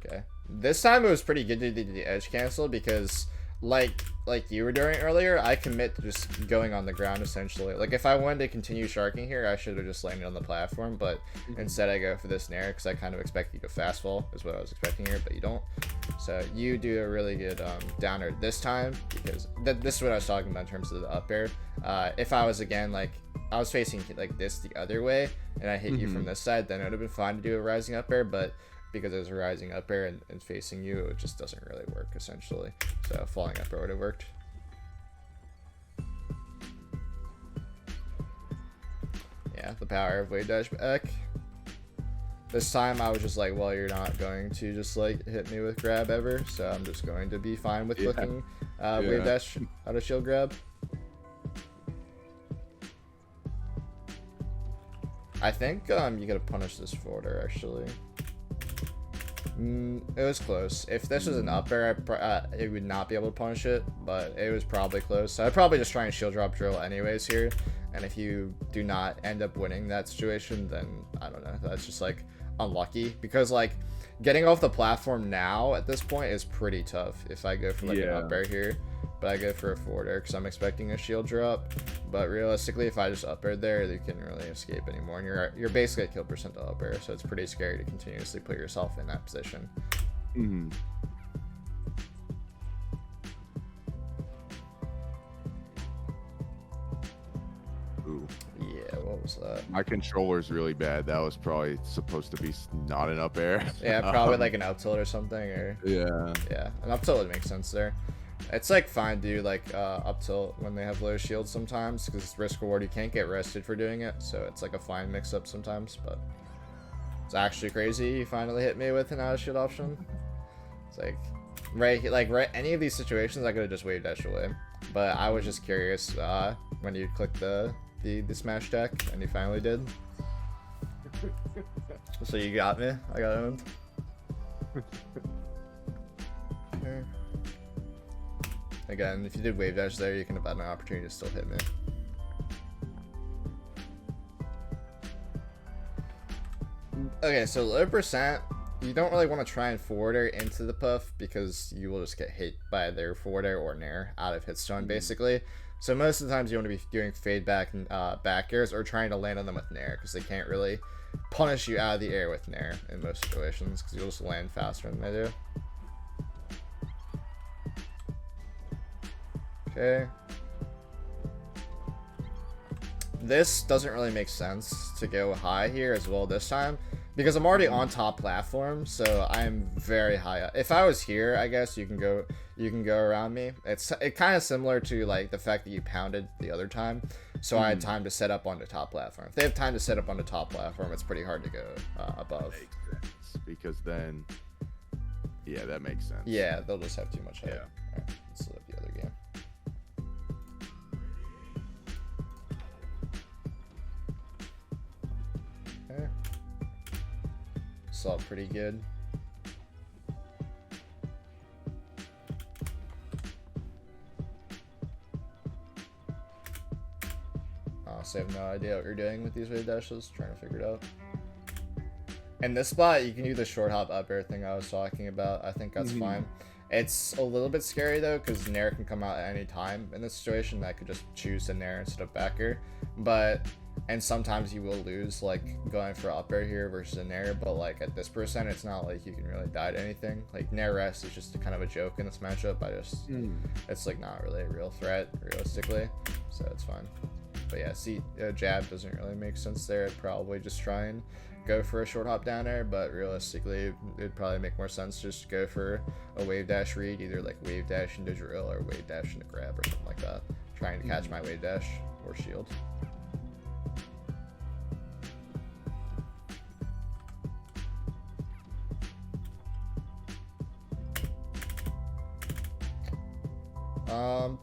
Okay. This time it was pretty good to do the edge cancel because like you were doing earlier, I commit to just going on the ground essentially. Like if I wanted to continue sharking here, I should have just landed on the platform, but instead I go for this Nair because I kind of expect you to fast fall is what I was expecting here, but you don't. So you do a really good down air this time, because this is what I was talking about in terms of the up air. If I was again like I was facing like this the other way and I hit you from this side, then it would have been fine to do a rising up air, but because it was a rising up air and facing you, it just doesn't really work essentially. So falling up air would have worked. Yeah, the power of Wavedash back. This time I was just like, well, you're not going to just like hit me with grab ever, so I'm just going to be fine with clicking Wavedash out of shield grab. I think you gotta punish this forwarder actually. It was close. If this was an up air, it would not be able to punish it, but it was probably close. So I'd probably just try and shield drop drill anyways here. And if you do not end up winning that situation, then I don't know. That's just like unlucky, because like getting off the platform now at this point is pretty tough. If I go for like an up air here, but I go for a forwarder because I'm expecting a shield drop. But realistically, if I just up air there, you can't really escape anymore, and you're basically at kill percent to up air, so it's pretty scary to continuously put yourself in that position. Ooh. Yeah, what was that? My controller's really bad. That was probably supposed to be not an up air. Yeah, probably like an up tilt or something, or yeah, an up tilt would make sense there. It's like fine to do like up tilt when they have low shields sometimes, because risk reward, you can't get rested for doing it, so it's like a fine mix up sometimes. But it's actually crazy you finally hit me with an out of shield option. It's like right any of these situations I could have just wave dashed away, but I was just curious when you click the smash deck, and you finally did. So you got me. I got owned. Okay. Again, if you did wave dash there, you can have had an opportunity to still hit me. Okay, so low percent, you don't really want to try and forwarder into the puff, because you will just get hit by their forwarder or nair out of hitstone basically. So most of the times you want to be doing fade back and back airs, or trying to land on them with nair, because they can't really punish you out of the air with nair in most situations, because you'll just land faster than they do. Okay. This doesn't really make sense to go high here as well this time, because I'm already on top platform, so I'm very high up. If I was here, I guess you can go around me. It's kind of similar to like the fact that you pounded the other time, so I had time to set up on the top platform. If they have time to set up on the top platform, it's pretty hard to go above. Makes sense, because then, yeah, that makes sense. Yeah, they'll just have too much height. Yeah. All right, let's look at the other game. Okay. Saw pretty good. So I have no idea what you're doing with these wave dashes, trying to figure it out. In this spot, you can do the short hop up air thing I was talking about. I think that's fine. It's a little bit scary though, because Nair can come out at any time in this situation. I could just choose to Nair instead of back air, and sometimes you will lose like going for up air here versus a Nair, but like at this percent, it's not like you can really die to anything. Like Nair rest is just kind of a joke in this matchup. It's like not really a real threat realistically, so it's fine. But yeah, see, jab doesn't really make sense there. I'd probably just try and go for a short hop down air, but realistically, it'd probably make more sense just to go for a wave dash read, either like wave dash into drill or wave dash into grab or something like that. Trying to catch my wave dash or shield.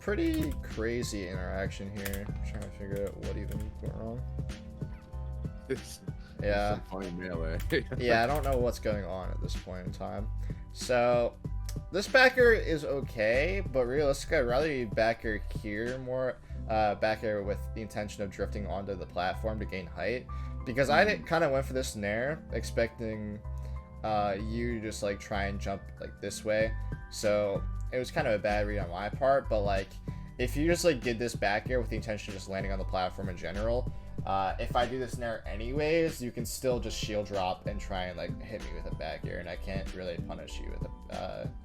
Pretty crazy interaction here. I'm trying to figure out what even went wrong. It's Yeah. some funny melee. Yeah, I don't know what's going on at this point in time. So this backer is okay, but realistically, I'd rather be backer here more, backer with the intention of drifting onto the platform to gain height, because I kind of went for this Nair expecting you just like try and jump like this way. So it was kind of a bad read on my part, but like if you just like did this back air with the intention of just landing on the platform in general, if I do this Nair anyways, you can still just shield drop and try and like hit me with a back air, and I can't really punish you with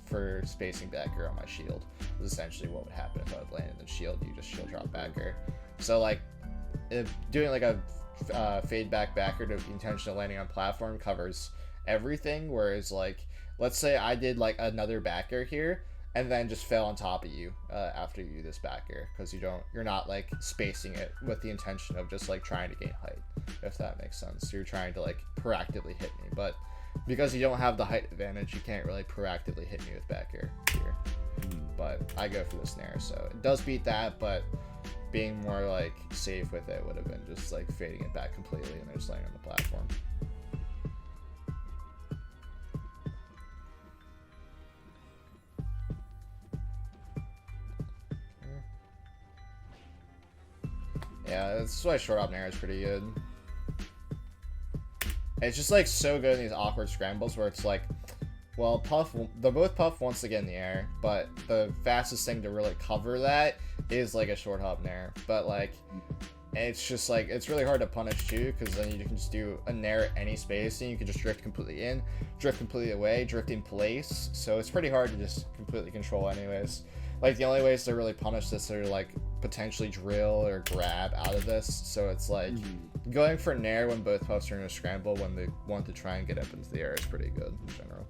for spacing back air on my shield. Is essentially what would happen if I would land in the shield. You just shield drop back air. So like doing like a fade back backer to the intention of landing on platform covers everything, whereas like let's say I did like another back air here and then just fell on top of you after you do this back air, because you're not like spacing it with the intention of just like trying to gain height, if that makes sense. You're trying to like proactively hit me, but because you don't have the height advantage, you can't really proactively hit me with back air here. But I go for this Nair, so it does beat that, but being more like safe with it would have been just like fading it back completely and then just laying on the platform. Yeah, that's why short hop Nair is pretty good. It's just like so good in these awkward scrambles where it's like, well, Puff, they're both Puff wants to get in the air, but the fastest thing to really cover that is like a short hop Nair. But like, it's just like, it's really hard to punish too, because then you can just do a Nair at any space and you can just drift completely in, drift completely away, drift in place. So it's pretty hard to just completely control anyways. Like the only ways to really punish this are like potentially drill or grab out of this. So it's like going for Nair when both Puffs are in a scramble when they want to try and get up into the air is pretty good in general.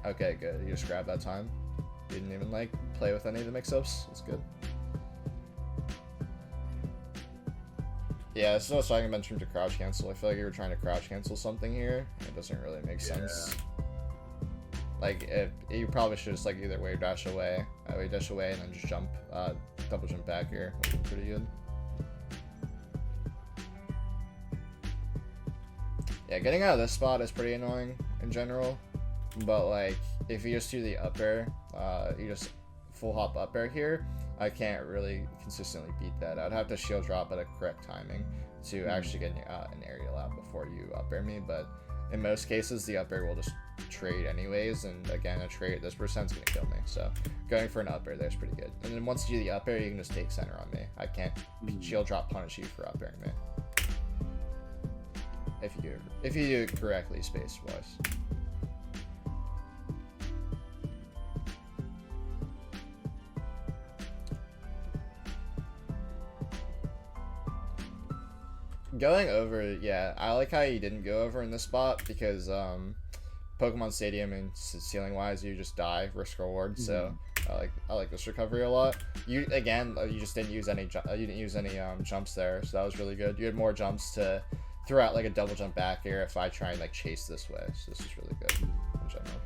Okay, good. You just grabbed that time. You didn't even like play with any of the mix-ups. That's good. Yeah, this is what I was talking about in terms of crouch cancel. I feel like you were trying to crouch cancel something here. It doesn't really make sense. Like, you probably should just like either Wavedash away, and then just jump, double jump back here. Would be pretty good. Yeah, getting out of this spot is pretty annoying in general. But like, if you just do the up air, you just full hop up air here, I can't really consistently beat that. I'd have to shield drop at a correct timing to actually get an aerial out before you up air me. But in most cases, the up air will just trade anyways. And again, a trade at this percent's gonna kill me. So going for an up air there is pretty good. And then once you do the up air, you can just take center on me. I can't shield drop punish you for up airing me. If you do it correctly space wise. Going over, yeah, I like how you didn't go over in this spot because Pokemon Stadium and ceiling wise, you just die risk reward. So I like this recovery a lot. You just didn't use any jumps there, so that was really good. You had more jumps to throw out like a double jump back here if I try and like chase this way. So this is really good in general.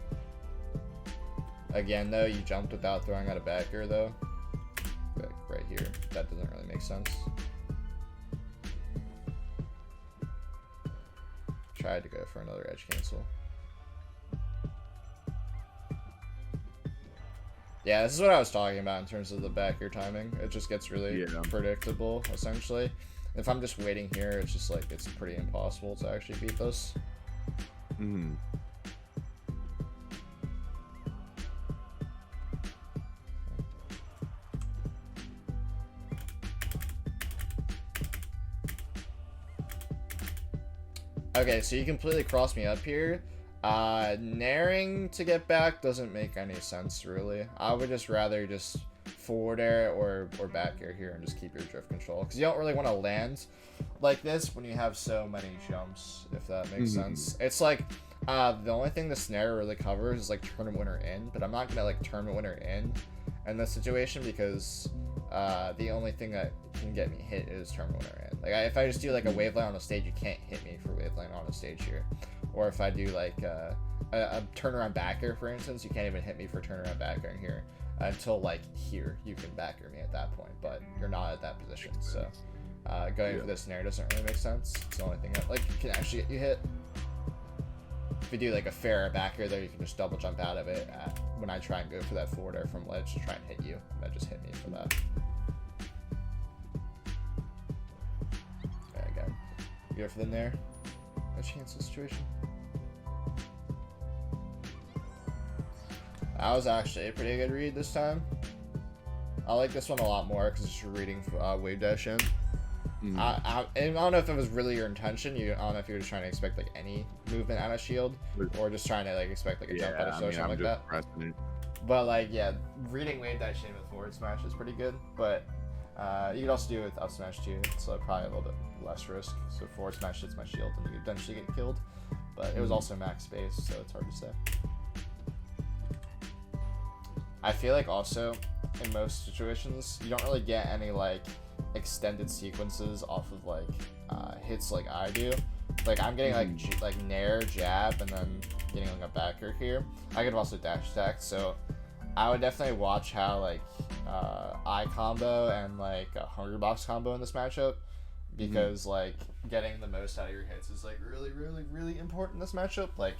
Again though, you jumped without throwing out a back air though. Like right here, that doesn't really make sense. Tried to go for another edge cancel. Yeah, this is what I was talking about in terms of the back air timing. It just gets really predictable, essentially. If I'm just waiting here, it's just like, it's pretty impossible to actually beat this. Okay, so you completely crossed me up here. Nairing to get back doesn't make any sense, really. I would just rather just forward air or back air here and just keep your drift control. Because you don't really want to land like this when you have so many jumps, if that makes sense. It's like, the only thing the snare really covers is like tournament winner in, but I'm not going to like tournament winner in this situation because the only thing that can get me hit is tournament winner in. Like if I just do like a wave line on a stage, you can't hit me for wave line on a stage here. Or if I do like a turnaround back air, for instance, you can't even hit me for turnaround back air here until like here. You can back air me at that point, but you're not at that position. So going for this snare doesn't really make sense. It's the only thing that like can actually get you hit. If you do like a fair back air there, you can just double jump out of it when I try and go for that forward air from ledge to try and hit you. That just hit me for that. Okay, again. You go for the Nair. A chance situation. That was actually a pretty good read this time. I like this one a lot more because it's reading Wavedash in. I don't know if it was really your intention. I don't know if you were just trying to expect like any movement out of shield, or just trying to like expect like a jump out of shield or something like that. But like reading Wavedash in with forward smash is pretty good. But You could also do it with up smash too, so probably a little bit less risk. So forward smash hits my shield and you could eventually get killed. But it was also max space, so it's hard to say. I feel like also, in most situations, you don't really get any like extended sequences off of like hits like I do. Like I'm getting like Nair, jab, and then getting like a backer here. I could also dash attack, so I would definitely watch how like I combo and like a Hunger Box combo in this matchup, because like getting the most out of your hits is like really important in this matchup. Like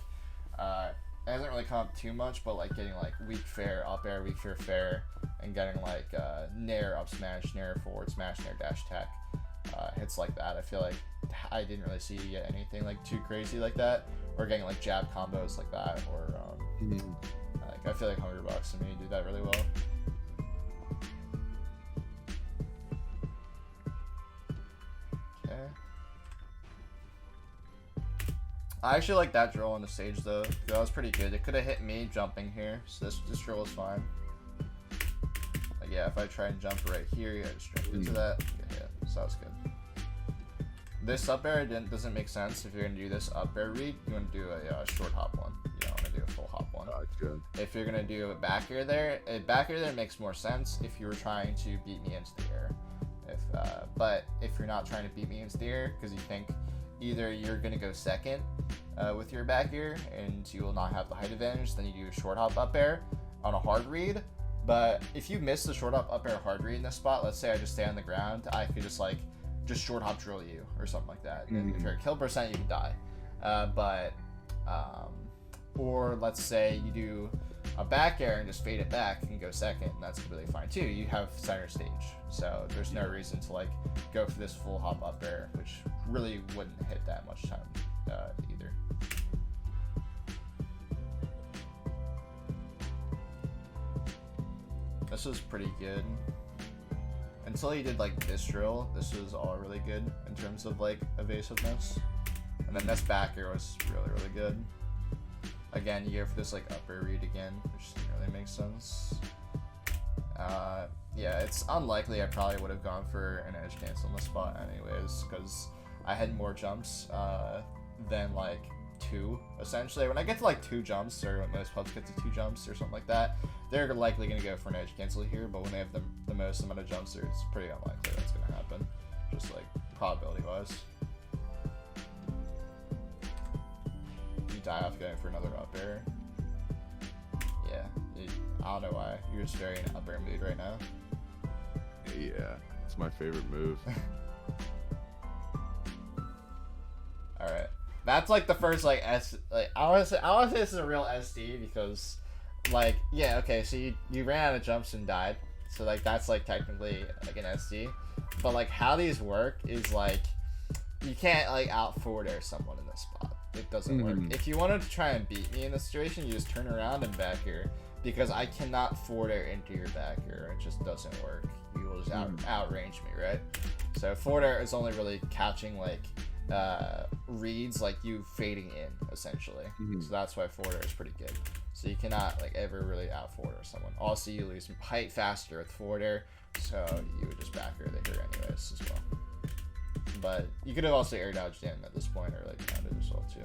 it hasn't really come up too much, but like getting like weak fair, up air, weak fair, fair, and getting like Nair up smash, Nair forward smash, Nair dash attack, hits like that. I feel like I didn't really see you get anything like too crazy like that, or getting like jab combos like that, or like I feel like Hunger Box to me did that really well. Okay. I actually like that drill on the stage though. That was pretty good. It could have hit me jumping here, so this drill was fine. Like yeah, if I try and jump right here, you gotta just jump into that. Yeah, so that was good. This up air doesn't make sense if you're gonna do this up air read. You want to do a short hop one. You don't want to do a full hop one. Gotcha. If you're gonna do a back air there, makes more sense if you were trying to beat me into the air. But if you're not trying to beat me into the air because you think either you're gonna go second with your back air and you will not have the height advantage, then you do a short hop up air on a hard read. But if you miss the short hop up air hard read in this spot, let's say I just stay on the ground, I could just short hop drill you or something like that. And if you're at kill percent, you can die. Or let's say you do a back air and just fade it back and go second, and that's completely fine too. You have center stage, so there's no reason to like go for this full hop up air, which really wouldn't hit that much time either. This was pretty good. Until he did like this drill, this was all really good in terms of like evasiveness. And then this back air was really good. Again, you go for this like up air read again, which didn't really make sense. Yeah, it's unlikely I probably would have gone for an edge cancel in this spot anyways, because I had more jumps than like 2, essentially. When I get to like 2 jumps, or when most pubs get to 2 jumps or something like that, they're likely going to go for an edge cancel here, but when they have the most amount of jumps, it's pretty unlikely that's going to happen, just like probability wise. You die off going for another up air. Yeah, I don't know why. You're just very in up air mood right now. Yeah, it's my favorite move. Alright. That's like the first like I wanna say this is a real SD because like yeah, okay, so you ran out of jumps and died. So like that's like technically like an SD. But like how these work is like you can't like out forward air someone in this spot. It doesn't work. If you wanted to try and beat me in this situation, you just turn around and back air, because I cannot forward air into your back air. It just doesn't work. You will just outrange me, right? So forward air is only really catching like reads like you fading in essentially. So that's why forward air is pretty good. So you cannot like ever really out forward air someone. Also, you lose height faster with forward air, so you would just back air the air anyways as well. But you could have also air dodged in at this point, or like grounded as well too.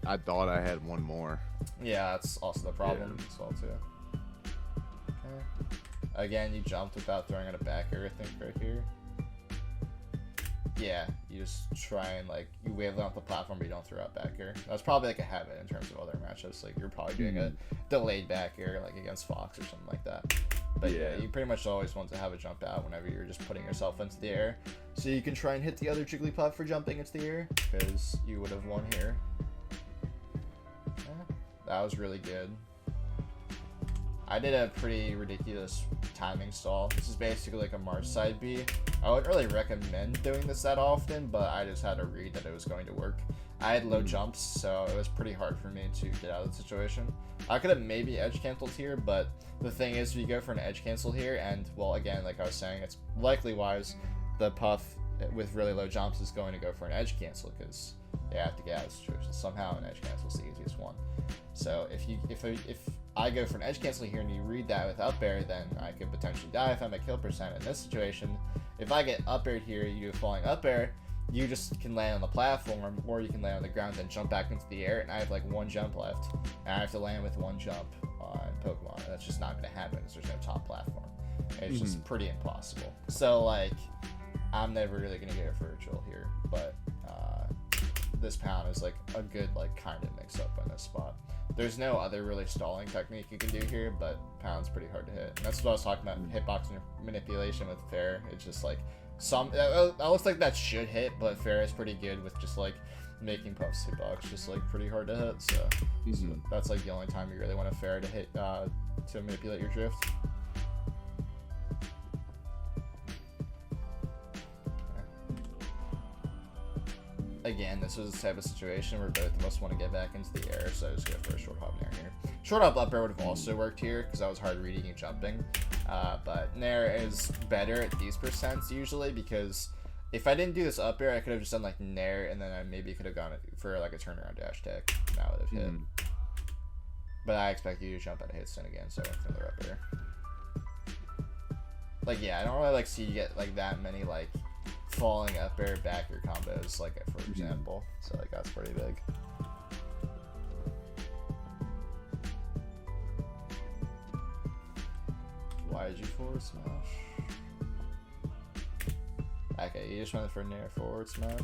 I thought I had one more. Yeah, that's also the problem as well too. Okay. Again, you jumped without throwing out a back air, I think, right here. Yeah, you just try and like you wave off the platform, but you don't throw out back air. That's probably like a habit in terms of other matchups. Like you're probably doing a delayed back air, like against Fox or something like that. But yeah, you pretty much always want to have a jump out whenever you're just putting yourself into the air, so you can try and hit the other Jigglypuff for jumping into the air, because you would have won here. Yeah, that was really good. I did a pretty ridiculous timing stall. This is basically like a March side B. I wouldn't really recommend doing this that often, but I just had a read that it was going to work. I had low jumps, so it was pretty hard for me to get out of the situation. I could have maybe edge canceled here, but the thing is, if you go for an edge cancel here, and well, again, like I was saying, it's likely wise the Puff with really low jumps is going to go for an edge cancel, because You have to get out of the situation. Somehow an edge cancel is the easiest one. So if I go for an edge cancel here and you read that with up air, then I could potentially die if I'm at kill percent. In this situation, if I get up aired here, you do falling up air, you just can land on the platform, or you can land on the ground and jump back into the air, and I have like one jump left, and I have to land with one jump on Pokemon. That's just not going to happen because there's no top platform. It's just pretty impossible. So like, I'm never really going to get a virtual here, but this pound is like a good like kind of mix up on this spot. There's no other really stalling technique you can do here, but pound's pretty hard to hit. And that's what I was talking about, hitbox manipulation with Fair. It's just like that looks like that should hit, but Fair is pretty good with just like making Puff's hitbox just like pretty hard to hit. So that's like the only time you really want a Fair to hit to manipulate your drift. Again, this was a type of situation where both of us want to get back into the air, so I just go for a short hop Nair here. Short hop up air would have also worked here because I was hard reading and jumping, but Nair is better at these percents usually, because if I didn't do this up air, I could have just done like Nair, and then I maybe could have gone for like a turnaround dash tech. That would have hit. But I expect you to jump at a hit stun again, so I went for the up air. Like, yeah, I don't really like see you get like that many like falling up air back air combos, like for example. So like that's pretty big. Why did you forward smash? Okay, you just went for Nair forward smash.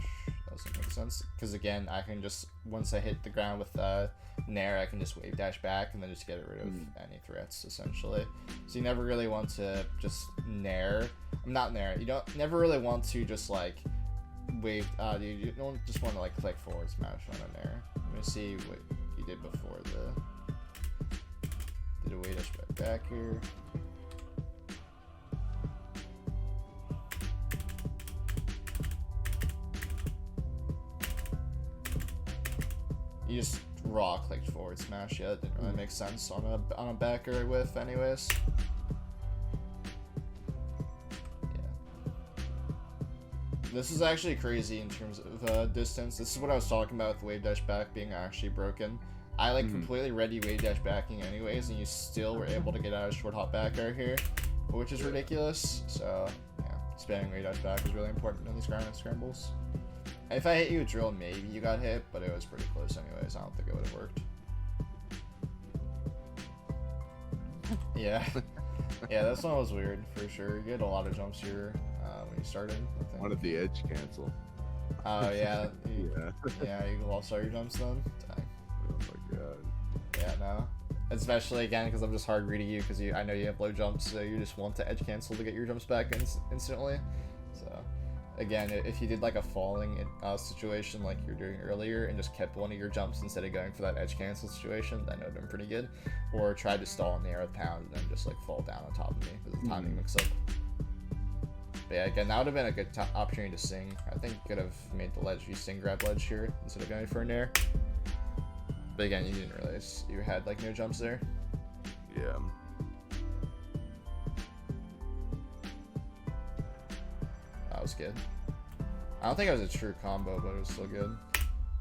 Doesn't make sense, because again, I can just, once I hit the ground with Nair, I can just wave dash back and then just get rid of any threats essentially. So you never really want to just Nair. Not Nair. You don't never really want to just like wave. You don't just want to like click forward smash on a Nair. Let me see what you did before did a wave dash back here. You just raw clicked forward smash. Yeah, it didn't really make sense on a backer whiff anyways. Yeah. This is actually crazy in terms of distance. This is what I was talking about with wave dash back being actually broken. I like completely ready wave dash backing anyways, and you still were able to get out of short hop back air here, which is ridiculous. So yeah, spamming wave dash back is really important in these ground scrambles. If I hit you with drill, maybe you got hit, but it was pretty close anyways. I don't think it would have worked. Yeah. Yeah, this one was weird for sure. You had a lot of jumps here when you started, I think. Wanted the edge cancel. Oh, yeah. Yeah, you lost all your jumps then? Dang. Oh my god. Yeah, no. Especially again, because I'm just hard reading you, because I know you have low jumps, so you just want to edge cancel to get your jumps back instantly. So. Again, if you did like a falling situation like you're doing earlier and just kept one of your jumps instead of going for that edge cancel situation, that would have been pretty good. Or tried to stall in the air with pound and then just like fall down on top of me with the timing mix up. But yeah, again, that would have been a good opportunity to sing. I think you could have made the ledge, you sing grab ledge here instead of going for an air. But again, you didn't realize you had like no jumps there. Yeah. That was good. I don't think it was a true combo, but it was still good.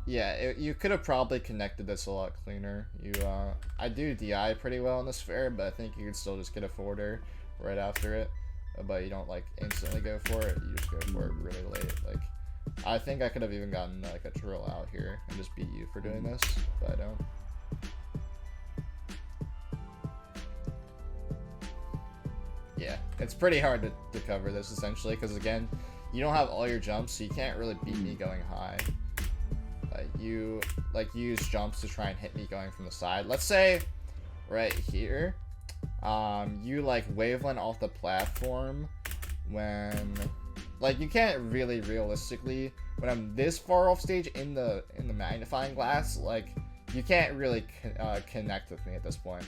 Yeah, you could have probably connected this a lot cleaner. I do DI pretty well in this fair, but I think you could still just get a forwarder right after it. But you don't like instantly go for it. You just go for it really late. Like, I think I could have even gotten like a drill out here and just beat you for doing this, but I don't. Yeah, it's pretty hard to cover this essentially, because again, you don't have all your jumps, so you can't really beat me going high. You use jumps to try and hit me going from the side. Let's say right here, you like waveland off the platform when like you can't really realistically, when I'm this far off stage in the magnifying glass, like you can't really connect with me at this point.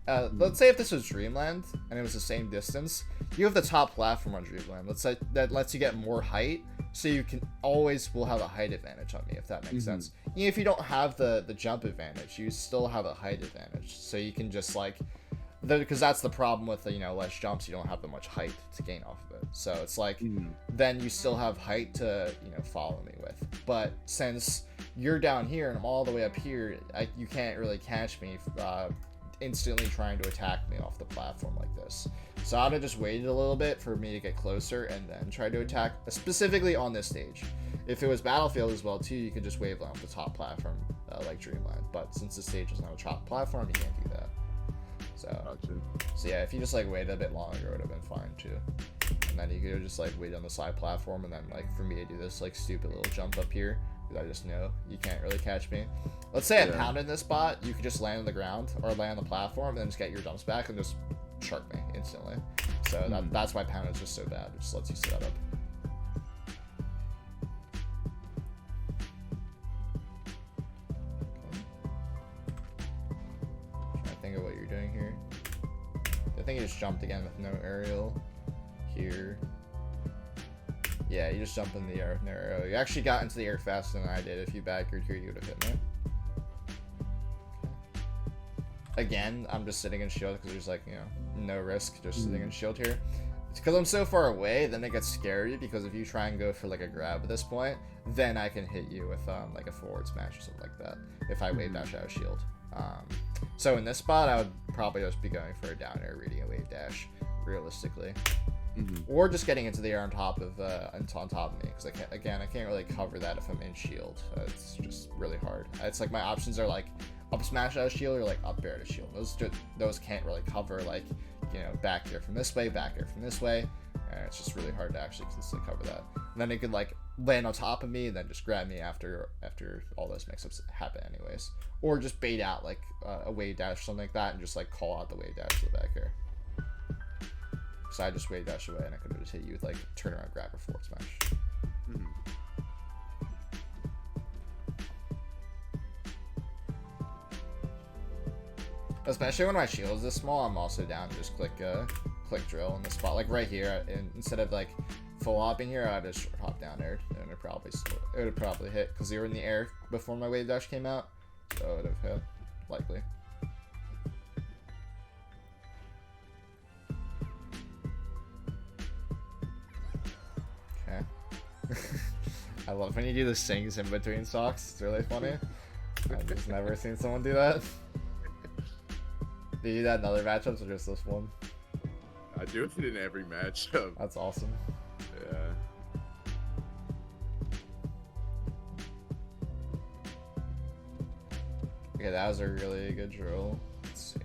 Let's say if this was Dreamland and it was the same distance, you have the top platform on Dreamland. Let's say that lets you get more height, so you can always will have a height advantage on me, if that makes sense. Even if you don't have the jump advantage, you still have a height advantage. So you can just like, because that's the problem with less jumps, you don't have that much height to gain off of it. So it's like then you still have height to follow me with. But since you're down here and I'm all the way up here. You can't really catch me instantly trying to attack me off the platform like this. So I'd have just waited a little bit for me to get closer and then try to attack, specifically on this stage. If it was Battlefield as well too, you could just wave off the top platform like Dreamland. But since the stage is not a top platform, you can't do that. So yeah, if you just like waited a bit longer, it would have been fine too. And then you could just like wait on the side platform, and then like for me to do this like stupid little jump up here, because I just know you can't really catch me. Let's say I pounded this spot, you could just land on the ground or land on the platform and then just get your jumps back and just shark me instantly. So that's why pound is just so bad. It just lets you set up. Think of what you're doing here. I think you just jumped again with no aerial here. Yeah, you just jumped in the air with no aerial. You actually got into the air faster than I did. If you backered here, you would have hit me. Again, I'm just sitting in shield because there's like, you know, no risk just sitting in shield here. It's because I'm so far away, then it gets scary, because if you try and go for like a grab at this point, then I can hit you with like a forward smash or something like that if I wave dash out of shield. So in this spot, I would probably just be going for a down air reading a wave dash, realistically, or just getting into the air on top of me, because I can't really cover that if I'm in shield. It's just really hard. It's like my options are like up smash out of shield or like up air to shield. Those can't really cover like, you know, back air from this way, back air from this way. And it's just really hard to actually consistently cover that. And then it could like land on top of me and then just grab me after all those mix-ups happen anyways. Or just bait out like a wave dash or something like that and just like call out the wave dash to the back air. So I just wave dash away and I could just hit you with like turnaround grab or forward smash. Especially when my shield is this small, I'm also down to just click drill in the spot, like right here. And instead of like full hopping here, I'd just hop down there, and it would probably hit because you were in the air before my wave dash came out, so it would have hit likely. Okay. I love when you do the sings in between stocks. It's really funny. I've just never seen someone do that. Do you do that in other matchups or just this one? I do it in every matchup. That's awesome. Yeah. Okay, that was a really good drill. Let's see.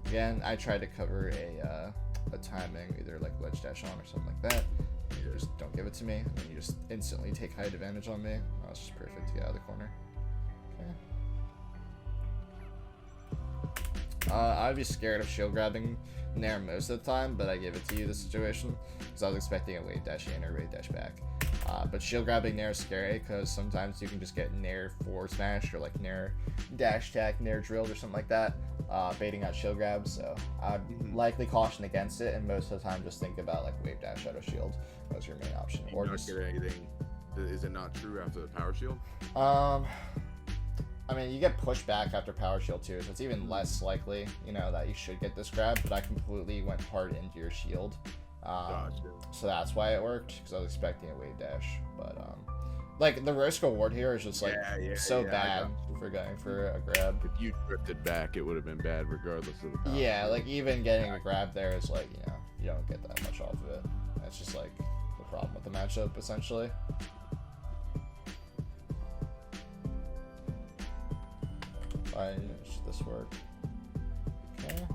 Again, I tried to cover a timing, either like ledge dash on or something like that. You just don't give it to me, and then you just instantly take height advantage on me. Oh, it's just perfect to get out of the corner. Okay. I'd be scared of shield grabbing Nair most of the time, but I gave it to you this situation because I was expecting a wave dash in or wave dash back. But shield grabbing Nair is scary because sometimes you can just get Nair forward smash or like Nair dash attack, Nair drilled or something like that, baiting out shield grabs. So I'd likely caution against it, and most of the time just think about like wave dash out of shield as your main option. Or just get anything. Is it not true after the power shield? I mean, you get pushed back after power shield too, so it's even less likely, you know, that you should get this grab, but I completely went hard into your shield. Gotcha. So that's why it worked, because I was expecting a wave dash. But, like, the risk reward here is just, like, so bad for going for a grab. If you drifted back, it would have been bad regardless of the power. Yeah, like, even getting a grab there is, like, you know, you don't get that much off of it. That's just, like, the problem with the matchup, essentially. Why should this work? Okay.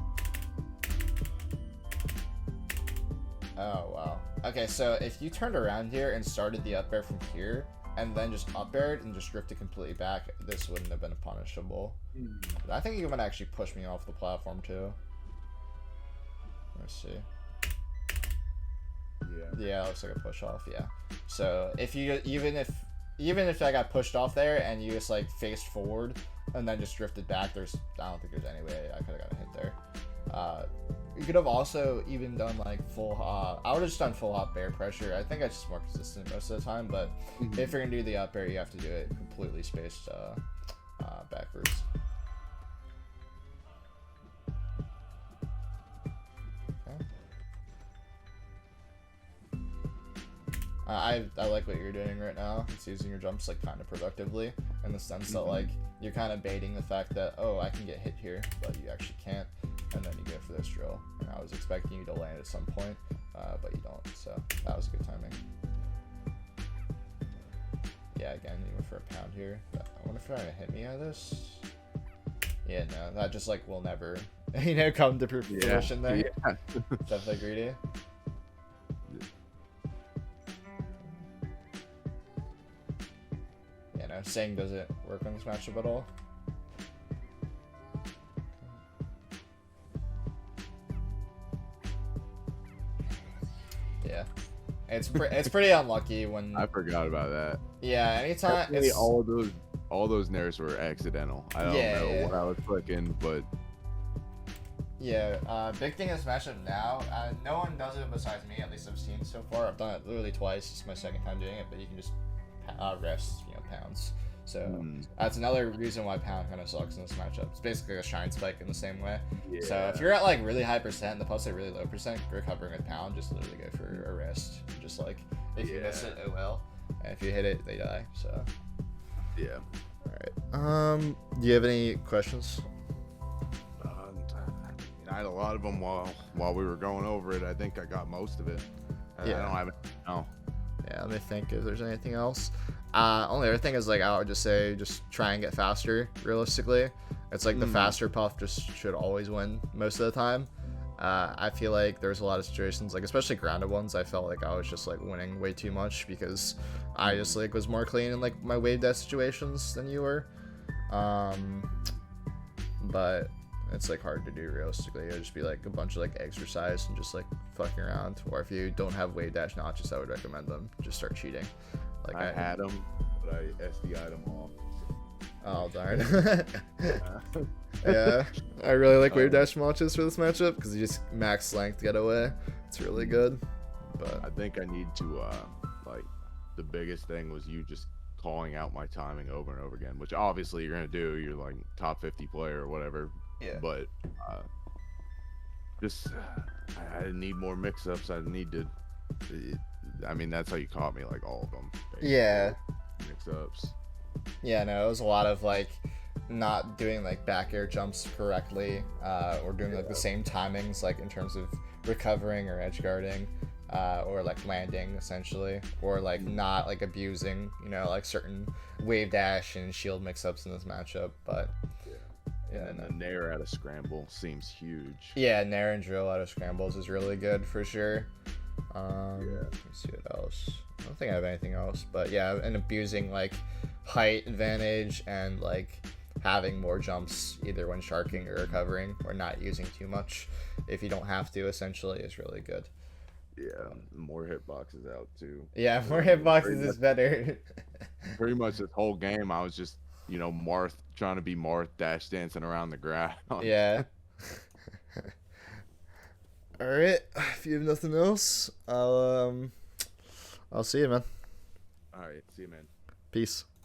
Oh, wow. Okay, so if you turned around here and started the up air from here, and then just up aired and just drifted completely back, this wouldn't have been punishable. I think you might actually push me off the platform, too. Let's see. Yeah, it looks like a push off, yeah. So, if you, even if I got pushed off there, and you just, like, faced forward, and then just drifted back, I don't think there's any way I could have got a hit there. You could have also even done like full hop. I would have just done full hop bear pressure. I think that's just more consistent most of the time, but if you're gonna do the up air, you have to do it completely spaced backwards. Okay. I like what you're doing right now. It's using your jumps like kind of productively in the sense that like you're kind of baiting the fact that, oh, I can get hit here, but you actually can't, and then you go for this drill. And I was expecting you to land at some point, but you don't. So that was good timing. Yeah, again, you went for a pound here. But I wonder if they're gonna hit me out of this. Yeah, no, that just like will never, come to fruition there. Yeah. Definitely greedy. Saying doesn't work on this matchup at all. Yeah, it's pretty unlucky when I forgot about that. Yeah, anytime it's... all those Nairs were accidental. I don't know what I was clicking, but yeah. Big thing in this matchup now. No one does it besides me. At least I've seen so far. I've done it literally twice. It's my second time doing it, but you can just rest, pounds. So that's another reason why pound kind of sucks in this matchup. It's basically a shine spike in the same way. Yeah. So if you're at like really high percent and the puffs are really low percent, recovering with pound, just literally go for a rest. Just like if you miss it, oh well. And if you hit it, they die. So yeah. All right. Do you have any questions? I had a lot of them while we were going over it. I think I got most of it. I don't have it now. Yeah, let me think if there's anything else. Only other thing is like I would just say just try and get faster. Realistically, it's like the faster puff just should always win most of the time. I feel like there's a lot of situations, like especially grounded ones, I felt like I was just like winning way too much because I just like was more clean in like my Wavedash situations than you were. But it's like hard to do realistically. It'll just be like a bunch of like exercise and just like fucking around. Or if you don't have Wavedash notches, I would recommend them. Just start cheating. Like I had them, but I SDI'd them off. Oh darn. Yeah, I really like Wavedash notches for this matchup because you just max length get away. It's really good. But I think I need to like the biggest thing was you just calling out my timing over and over again, which obviously you're gonna do. You're like top 50 player or whatever. Yeah. But just I need more mix-ups. I need to. I mean, that's how you caught me, like all of them. Basically. Yeah. Mix-ups. Yeah, no, it was a lot of like not doing like back air jumps correctly, or doing like the same timings, like in terms of recovering or edge guarding, or like landing essentially, or like not like abusing, like certain Wavedash and shield mix-ups in this matchup, but. Yeah, and the Nair out of scramble seems huge. Yeah, Nair and drill out of scrambles is really good for sure. Let me see what else. I don't think I have anything else, but yeah, and abusing like height advantage and like having more jumps either when sharking or recovering, or not using too much if you don't have to, essentially, is really good. Yeah, more hitboxes out too. Yeah, more hitboxes is better. Pretty much this whole game, I was just Marth trying to be Marth dash dancing around the ground. Yeah. All right. If you have nothing else, I'll see you, man. All right. See you, man. Peace.